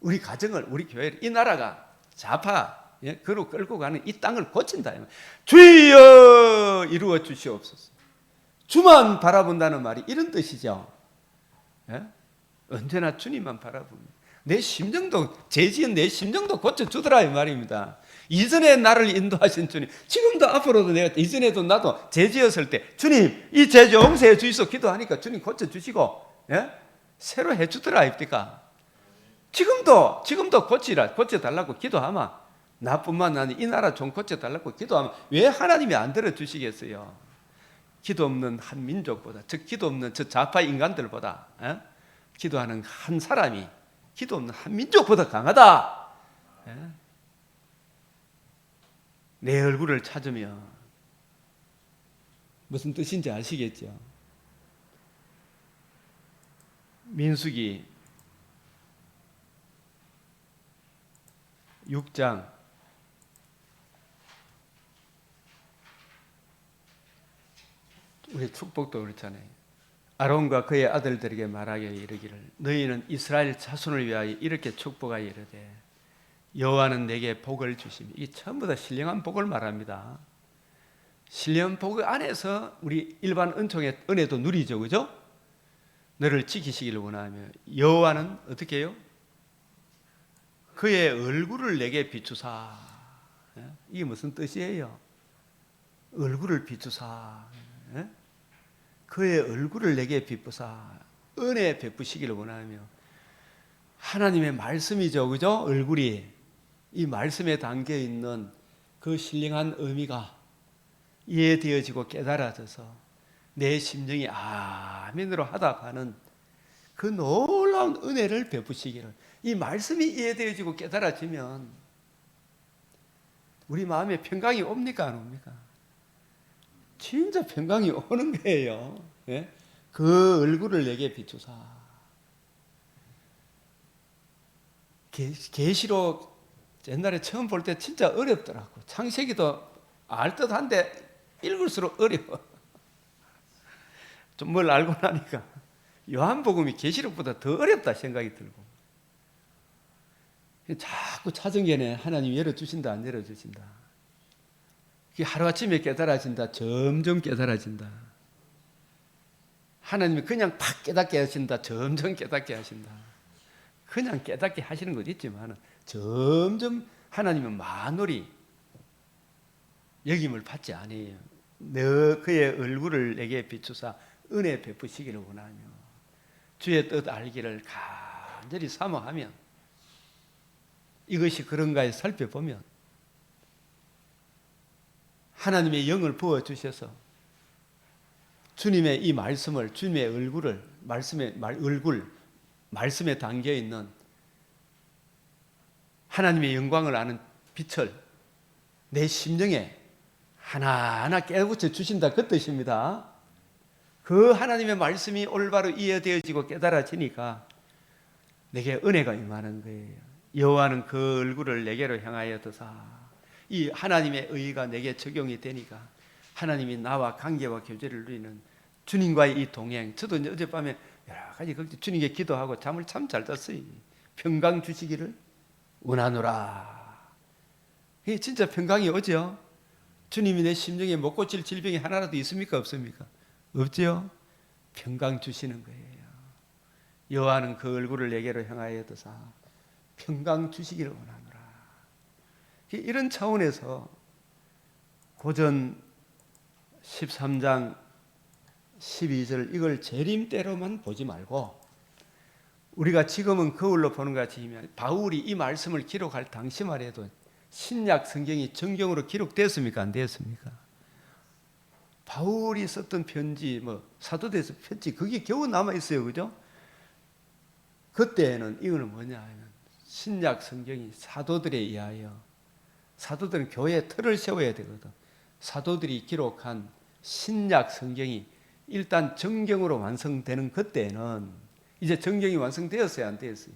우리 가정을 우리 교회를 이 나라가 좌파 그로 끌고 가는 이 땅을 고친다. 주여 이루어 주시옵소서. 주만 바라본다는 말이 이런 뜻이죠. 예? 언제나 주님만 바라봅니다. 내 심정도 죄지은 내 심정도 고쳐주더라 이 말입니다. 이전에 나를 인도하신 주님 지금도 앞으로도 내가 이전에도 나도 죄지었을 때 주님 이 죄 용서해 주시소 기도하니까 주님 고쳐주시고 예? 새로 해주더라 입니까? 지금도 고쳐달라고 기도하마 나뿐만 아니라 이 나라 좀 고쳐달라고 기도하면 왜 하나님이 안 들어주시겠어요? 기도 없는 한 민족보다 즉 기도 없는 저 좌파 인간들보다 기도하는 한 사람이 기도 없는 한 민족보다 강하다. 내 얼굴을 찾으면 무슨 뜻인지 아시겠죠? 민수기 6장 우리 축복도 그렇잖아요. 아론과 그의 아들들에게 말하여 이르기를 너희는 이스라엘 자손을 위하여 이렇게 축복하여 이르되 여호와는 내게 복을 주시며 이 전부 다 신령한 복을 말합니다. 신령한 복 안에서 우리 일반 은총의 은혜도 누리죠. 그죠? 너를 지키시기를 원하며 여호와는 어떻게 해요? 그의 얼굴을 내게 비추사. 이게 무슨 뜻이에요? 얼굴을 비추사. 그의 얼굴을 내게 비추사. 은혜 베푸시기를 원하며 하나님의 말씀이죠. 그죠? 얼굴이 이 말씀에 담겨 있는 그 신령한 의미가 이해되어지고 깨달아져서 내 심정이 아멘으로 하다가는 그 놀라운 은혜를 베푸시기를 이 말씀이 이해되어지고 깨달아지면 우리 마음에 평강이 옵니까 안 옵니까? 진짜 평강이 오는 거예요. 예? 그 얼굴을 내게 비추사. 계시록 옛날에 처음 볼 때 진짜 어렵더라고. 창세기도 알듯한데 읽을수록 어려워. 좀 뭘 알고 나니까 요한복음이 계시록보다 더 어렵다 생각이 들고 자꾸 찾은게네 하나님 열어주신다 안 열어주신다. 그게 하루아침에 깨달아진다. 점점 깨달아진다. 하나님이 그냥 팍 깨닫게 하신다. 점점 깨닫게 하신다. 그냥 깨닫게 하시는 것 있지만 점점 하나님은 만월이 여김을 받지 아니에요. 너 그의 얼굴을 내게 비추사 은혜 베푸시기를 원하며 주의 뜻 알기를 간절히 사모하면 이것이 그런가 살펴보면 하나님의 영을 부어주셔서 주님의 이 말씀을 주님의 얼굴을 말씀에 담겨 있는 하나님의 영광을 아는 빛을 내 심령에 하나하나 깨우쳐 주신다 그 뜻입니다. 그 하나님의 말씀이 올바로 이해되어지고 깨달아지니까 내게 은혜가 임하는 거예요. 여호와는 그 얼굴을 내게로 향하여 드사 이 하나님의 의가 내게 적용이 되니까 하나님이 나와 관계와 교제를 누리는 주님과의 이 동행. 저도 어젯밤에 여러 가지 주님께 기도하고 잠을 참 잘 잤어요. 평강 주시기를 원하노라. 이게 진짜 평강이 오죠. 주님이 내 심령에 못 고칠 질병이 하나라도 있습니까? 없습니까? 없지요. 평강 주시는 거예요. 여호와는 그 얼굴을 내게로 향하여 드사 평강 주시기를 원하노라. 이런 차원에서 고전 13장 12절 이걸 재림대로만 보지 말고 우리가 지금은 거울로 보는 것 같이 바울이 이 말씀을 기록할 당시만 해도 신약 성경이 정경으로 기록됐습니까? 안 됐습니까? 바울이 썼던 편지, 사도대서 편지, 그게 겨우 남아있어요. 그죠? 그때는 이거는 뭐냐 하면 신약 성경이 사도들에 의하여, 사도들은 교회에 틀을 세워야 되거든. 사도들이 기록한 신약 성경이 일단 정경으로 완성되는 그때는 이제 정경이 완성되었어요? 안 되었어요?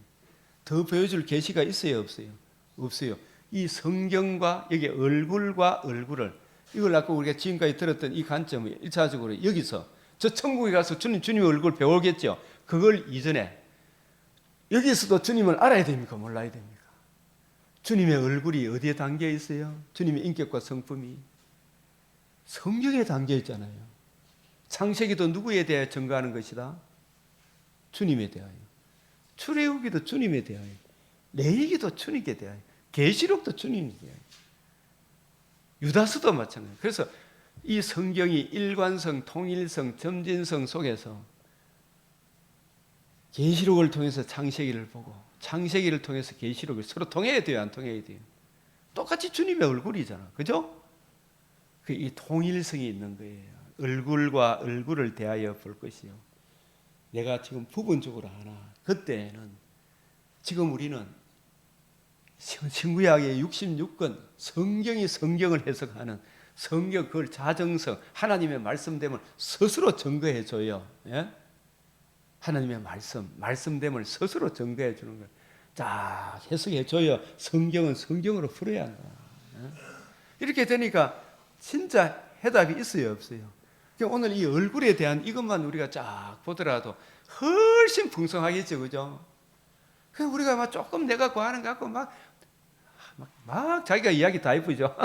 더 보여줄 계시가 있어요? 없어요? 없어요. 이 성경과 여기 얼굴과 얼굴을 이걸 아까 우리가 지금까지 들었던 이 관점을 1차적으로 여기서 저 천국에 가서 주님의 얼굴 배우겠죠. 그걸 이전에 여기서도 주님을 알아야 됩니까? 몰라야 됩니까? 주님의 얼굴이 어디에 담겨 있어요? 주님의 인격과 성품이 성경에 담겨 있잖아요. 창세기도 누구에 대하여 증거하는 것이다? 주님에 대하여. 출애굽기도 주님에 대하여. 레위기도 주님에 대하여. 계시록도 주님에 대하여. 유다서도 마찬가지예요. 그래서 이 성경이 일관성, 통일성, 점진성 속에서 계시록을 통해서 창세기를 보고 창세기를 통해서 계시록을 서로 통해야 돼요? 안 통해야 돼요? 똑같이 주님의 얼굴이잖아. 그죠? 이 통일성이 있는 거예요. 얼굴과 얼굴을 대하여 볼 것이요. 내가 지금 부분적으로 하나. 그때는 지금 우리는 신구약의 66권 성경이 성경을 해석하는 성경 그걸 자정성 하나님의 말씀됨을 스스로 증거해 줘요. 예? 하나님의 말씀됨을 스스로 증거해 주는 거예요. 자, 해석해 줘요. 성경은 성경으로 풀어야 한다. 예? 이렇게 되니까 진짜 해답이 있어요, 없어요? 오늘 이 얼굴에 대한 이것만 우리가 쫙 보더라도 훨씬 풍성하겠죠, 그죠? 그냥 우리가 막 조금 내가 구하는 것 같고 막 자기가 이야기 다 해보죠.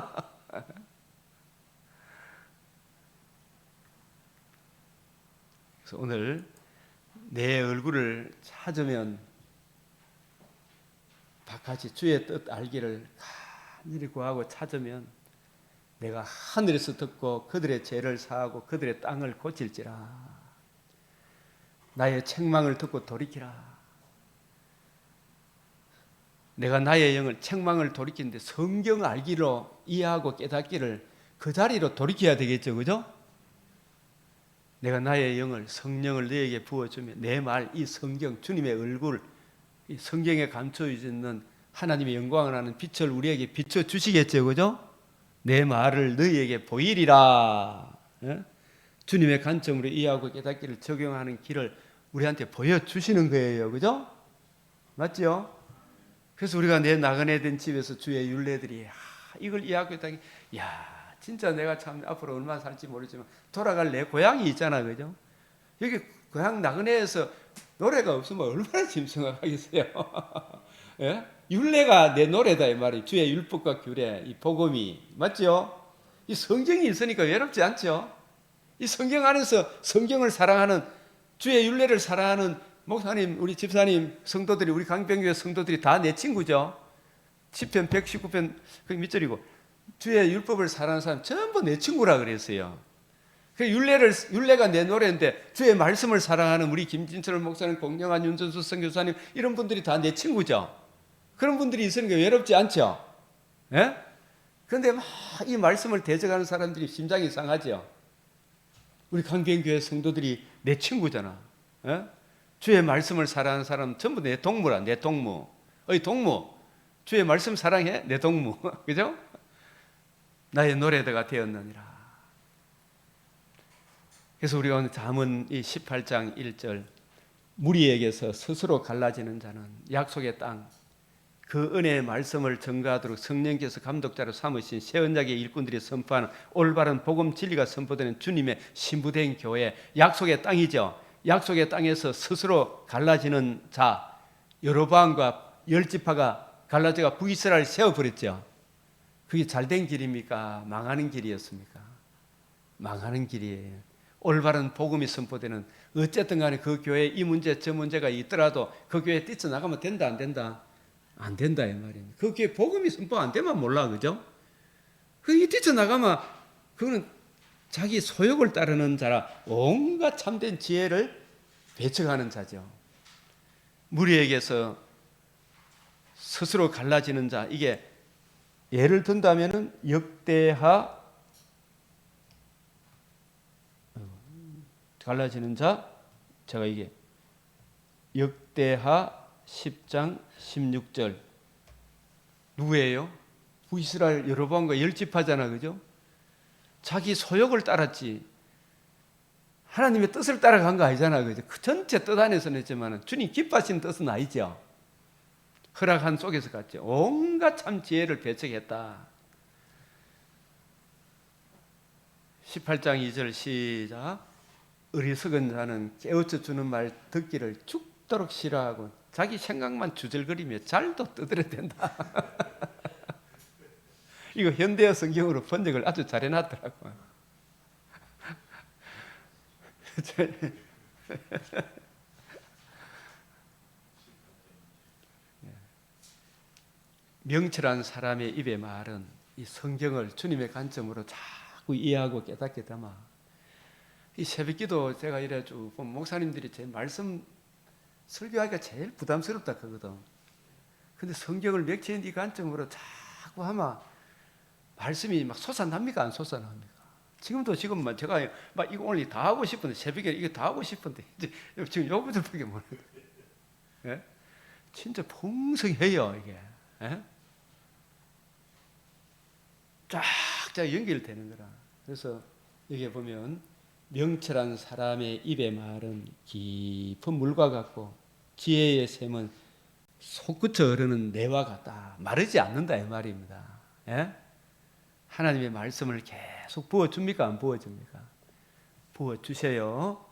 그래서 오늘 내 얼굴을 찾으면 바깥이 주의 뜻 알기를 간절히 구하고 찾으면 내가 하늘에서 듣고 그들의 죄를 사하고 그들의 땅을 고칠지라. 나의 책망을 듣고 돌이키라. 내가 나의 영을 책망을 돌이키는데 성경 알기로 이해하고 깨닫기를 그 자리로 돌이켜야 되겠죠. 그죠? 내가 나의 영을 성령을 너에게 부어주면 내 말, 이 성경, 주님의 얼굴, 이 성경에 감춰있는 하나님의 영광을 하는 빛을 우리에게 비춰주시겠죠. 그죠? 내 말을 너희에게 보이리라. 예? 주님의 관점으로 이해하고 깨닫기를 적용하는 길을 우리한테 보여주시는 거예요. 그죠? 맞죠? 그래서 우리가 내 나그네 된 집에서 주의 율례들이 이걸 이해하고 있다니 진짜 내가 참 앞으로 얼마나 살지 모르지만 돌아갈 내 고향이 있잖아. 그죠? 여기 고향 나그네에서 노래가 없으면 얼마나 짐승하겠어요. 예? 율례가 내 노래다 이 말이. 주의 율법과 규례, 이 복음이 맞죠? 이 성경이 있으니까 외롭지 않죠? 이 성경 안에서 성경을 사랑하는 주의 율례를 사랑하는 목사님, 우리 집사님, 성도들이 우리 강병교회 성도들이 다 내 친구죠. 10편 119편 그 밑절이고 주의 율법을 사랑하는 사람 전부 내 친구라 그랬어요. 그 율례가 내 노래인데 주의 말씀을 사랑하는 우리 김진철 목사님, 공영한 윤전수 선교사님 이런 분들이 다 내 친구죠. 그런 분들이 있으니까 외롭지 않죠. 예? 그런데 막 이 말씀을 대적하는 사람들이 심장이 상하죠. 우리 강변교회 성도들이 내 친구잖아. 예? 주의 말씀을 사랑하는 사람은 전부 내 동무라, 내 동무. 어이 동무, 주의 말씀 사랑해? 내 동무. 그죠? 나의 노래대가 되었느니라. 그래서 우리가 오늘 잠언 이 18장 1절 무리에게서 스스로 갈라지는 자는 약속의 땅 그 은혜의 말씀을 전가하도록 성령께서 감독자로 삼으신 새 언약의 일꾼들이 선포하는 올바른 복음 진리가 선포되는 주님의 신부된 교회 약속의 땅이죠. 약속의 땅에서 스스로 갈라지는 자 여로보암과 열 지파가 갈라져가 북이스라엘을 세워버렸죠. 그게 잘된 길입니까? 망하는 길이었습니까? 망하는 길이에요. 올바른 복음이 선포되는, 어쨌든 간에 그 교회에 이 문제 저 문제가 있더라도 그 교회에 뛰쳐나가면 된다 안 된다? 안 된다 이 말입니다. 그 교회 복음이 선포 안 되면 몰라, 그죠? 그 뛰쳐나가면 그거는 자기 소욕을 따르는 자라, 온갖 참된 지혜를 배척하는 자죠. 무리에게서 스스로 갈라지는 자, 이게 예를 든다면은 역대하 갈라지는 자, 제가 이게 역대하 10장 16절 누구예요? 북이스라엘 여로보암과 열집하잖아, 그죠? 자기 소욕을 따랐지 하나님의 뜻을 따라간 거 아니잖아, 그죠? 그 전체 뜻 안에서는 했지만 주님 기뻐하시는 뜻은 아니죠. 허락한 속에서 갔죠. 온갖 참 지혜를 배척했다. 18장 2절 시작. 어리석은 자는 깨우쳐 주는 말 듣기를 죽도록 싫어하고 자기 생각만 주절거리며 잘도 떠들어댄다. 이거 현대어 성경으로 번역을 아주 잘 해놨더라고요. 명철한 사람의 입의 말은 이 성경을 주님의 관점으로 자꾸 이해하고 깨닫게 되마. 이 새벽기도 제가 이래 쭉 보면 목사님들이 제 말씀 설교하기가 제일 부담스럽다 그거든. 근데 성경을 맥체인 이 관점으로 자꾸 하면 말씀이 막 솟아납니까 안 솟아납니까? 지금도 지금 제가 막 이거 오늘 다 하고 싶은데 새벽에 이거 다 하고 싶은데 이제 지금 요구들밖에 모르는데, 예? 진짜 풍성해요 이게. 예? 쫙쫙 연결되는 거라. 그래서 여기 보면 명철한 사람의 입의 말은 깊은 물과 같고 지혜의 샘은 솟구쳐 흐르는 내와 같다. 마르지 않는다 이 말입니다. 예? 하나님의 말씀을 계속 부어줍니까 안 부어줍니까? 부어주세요.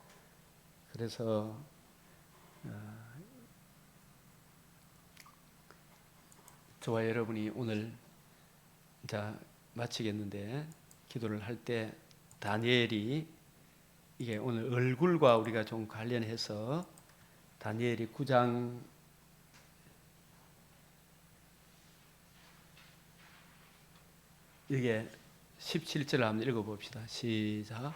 그래서 저와 여러분이 오늘 자 마치겠는데 기도를 할 때 다니엘이 이게 오늘 얼굴과 우리가 좀 관련해서 다니엘이 9장 이게 17절을 한번 읽어봅시다. 시작.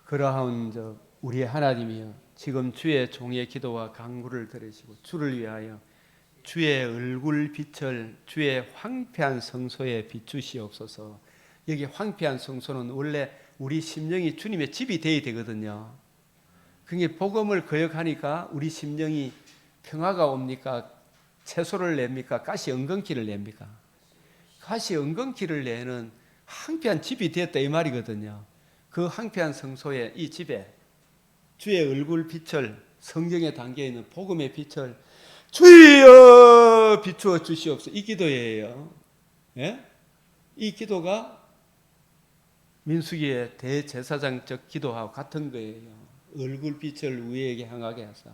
그러하온즉 우리의 하나님이여 지금 주의 종의 기도와 간구를 들으시고 주를 위하여 주의 얼굴 빛을 주의 황폐한 성소에 비추시옵소서. 여기 황폐한 성소는 원래 우리 심령이 주님의 집이 되어야 되거든요. 그게 복음을 거역하니까 우리 심령이 평화가 옵니까? 채소를 냅니까? 가시 엉겅퀴를 냅니까? 가시 엉겅퀴를 내는 황폐한 집이 되었다 이 말이거든요. 그 황폐한 성소에 이 집에 주의 얼굴 빛을 성경에 담겨있는 복음의 빛을 주여 비추어 주시옵소서. 이 기도예요. 예? 이 기도가 민수기의 대제사장적 기도하고 같은 거예요. 얼굴 빛을 우리에게 향하게 하사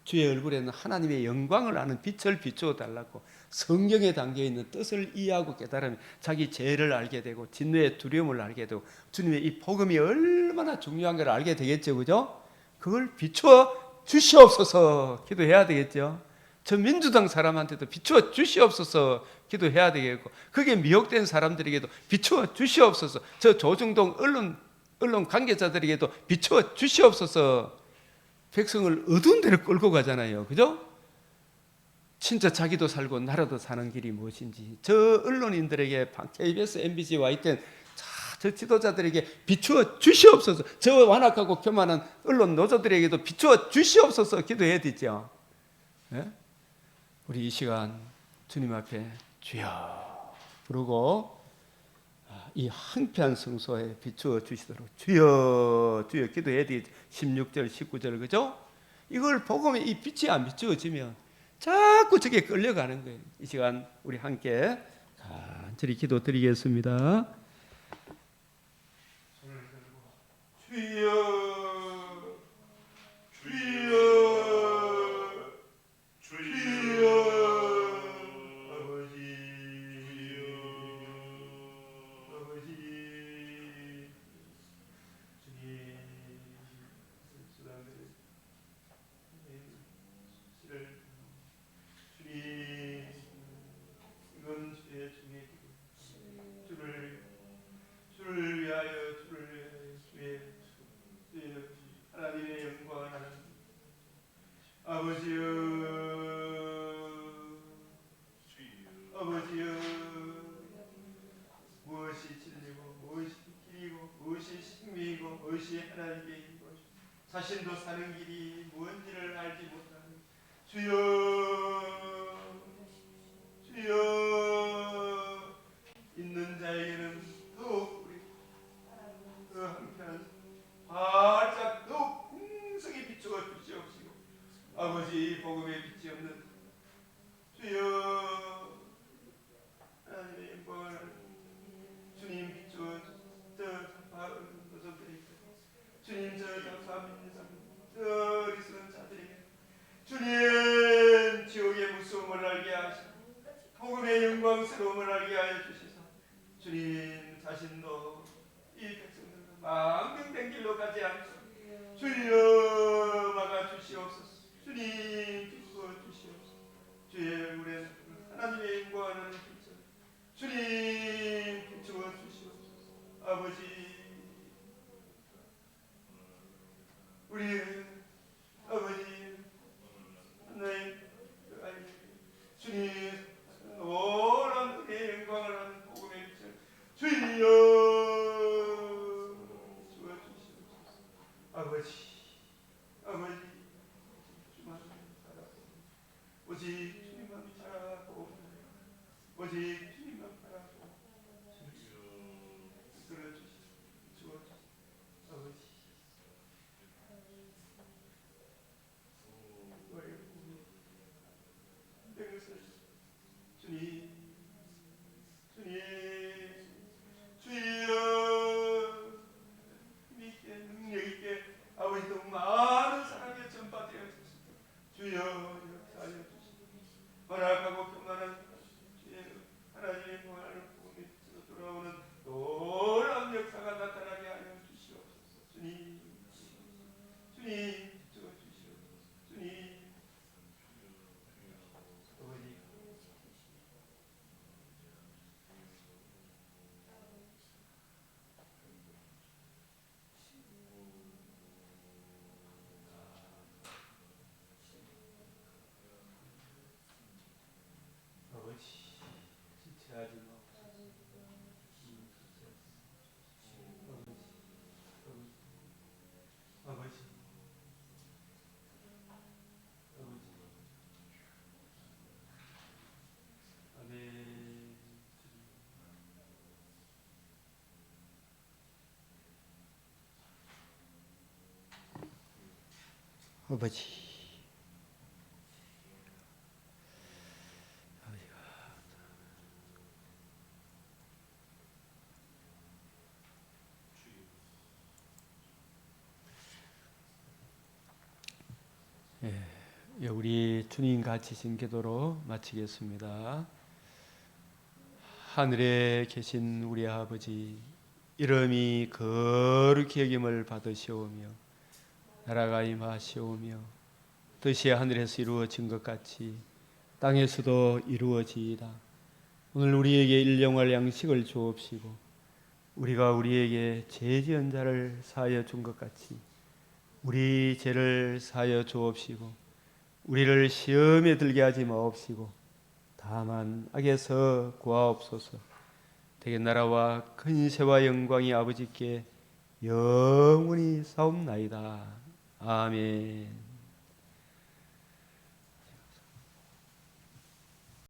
주의 얼굴에는 하나님의 영광을 아는 빛을 비추어 달라고 성경에 담겨있는 뜻을 이해하고 깨달으면 자기 죄를 알게 되고 진노의 두려움을 알게 되고 주님의 이 복음이 얼마나 중요한 걸 알게 되겠죠. 그죠? 그걸 비추어 주시옵소서 기도해야 되겠죠. 저 민주당 사람한테도 비추어 주시옵소서 기도해야 되겠고 그게 미혹된 사람들에게도 비추어 주시옵소서 저 조중동 언론 관계자들에게도 비추어 주시옵소서. 백성을 어두운 데로 끌고 가잖아요. 그죠? 진짜 자기도 살고 나라도 사는 길이 무엇인지 저 언론인들에게 KBS, MBC 와 있던 저 지도자들에게 비추어 주시옵소서. 저 완악하고 교만한 언론 노조들에게도 비추어 주시옵소서 기도해야 되죠. 네? 우리 이 시간 주님 앞에 주여 부르고 이 황폐한 성소에 비추어 주시도록 주여 주여 기도해야 되겠지. 16절 19절 그죠? 이걸 복음에 이 빛이 안 비추어지면 자꾸 저게 끌려가는 거예요. 이 시간 우리 함께 간절히 기도 드리겠습니다. 주여 주여 주여 아버지 주여 주의 중에 주를 위하여 주의 하나님의 영광을 하는 아버지여 무엇이 진리고 무엇이 길이고 무엇이 생명이고 무엇이 하나님의 일이고 자신도 사는 길이 뭔지를 알지 못하는 주여 있는 자에게는 더욱 우리 그 한편 활짝 더욱 풍성히 비추어 주시옵시고 아버지 복음의 빛이 없는 주여 하나님의 영광을 주님 비추어 주님 저 잡사 믿는 사람 저 어리석은 자들에게 주님 지옥의 무서움을 알게 하시고 복음의 영광스러움을 알게 하여 주시사 주님 자신도 이 백성들과 망명된 길로 가지 않고 주여 막아 주시옵소서. 주님 비추어 주시옵소서. 주의 얼굴에 하나님의 영광을 비춰 주님 비추어 주시옵소서. 아버지 우리 아버지 하나님 주님 놀라운 은혜의 영광을 하는 복음의 빛을 주여 주시옵소서. 아버지 주만 바라보고 오직 주님만 바라보고 오직 주님만 바라보고 이끌어 주시옵소서. 아버지 주님 주여 믿게 능력 있게 아버지 더 많은 사람의 전파되어 주시고 주여 역사하여 주시고 허락하고 평안한 주의 하나님의 평안을 복음의 빛으로 돌아오는 놀라운 역사가 나타나게 하여 주시옵소서. 주님 비추어 주시옵소서. 주님 지체하지 마옵소서. 아버지 아멘. 아버지 우리 주님 같이 신기도로 마치겠습니다. 하늘에 계신 우리 아버지 이름이 거룩히 여김을 받으시오며 나라가 임하시오며 뜻이 하늘에서 이루어진 것 같이 땅에서도 이루어지이다. 오늘 우리에게 일용할 양식을 주옵시고 우리가 우리에게 죄 지은 자를 사하여 준 것 같이 우리 죄를 사하여 주옵시고 우리를 시험에 들게 하지 마옵시고 다만 악에서 구하옵소서. 대개 나라와 근세와 영광이 아버지께 영원히 사옵나이다. 아멘.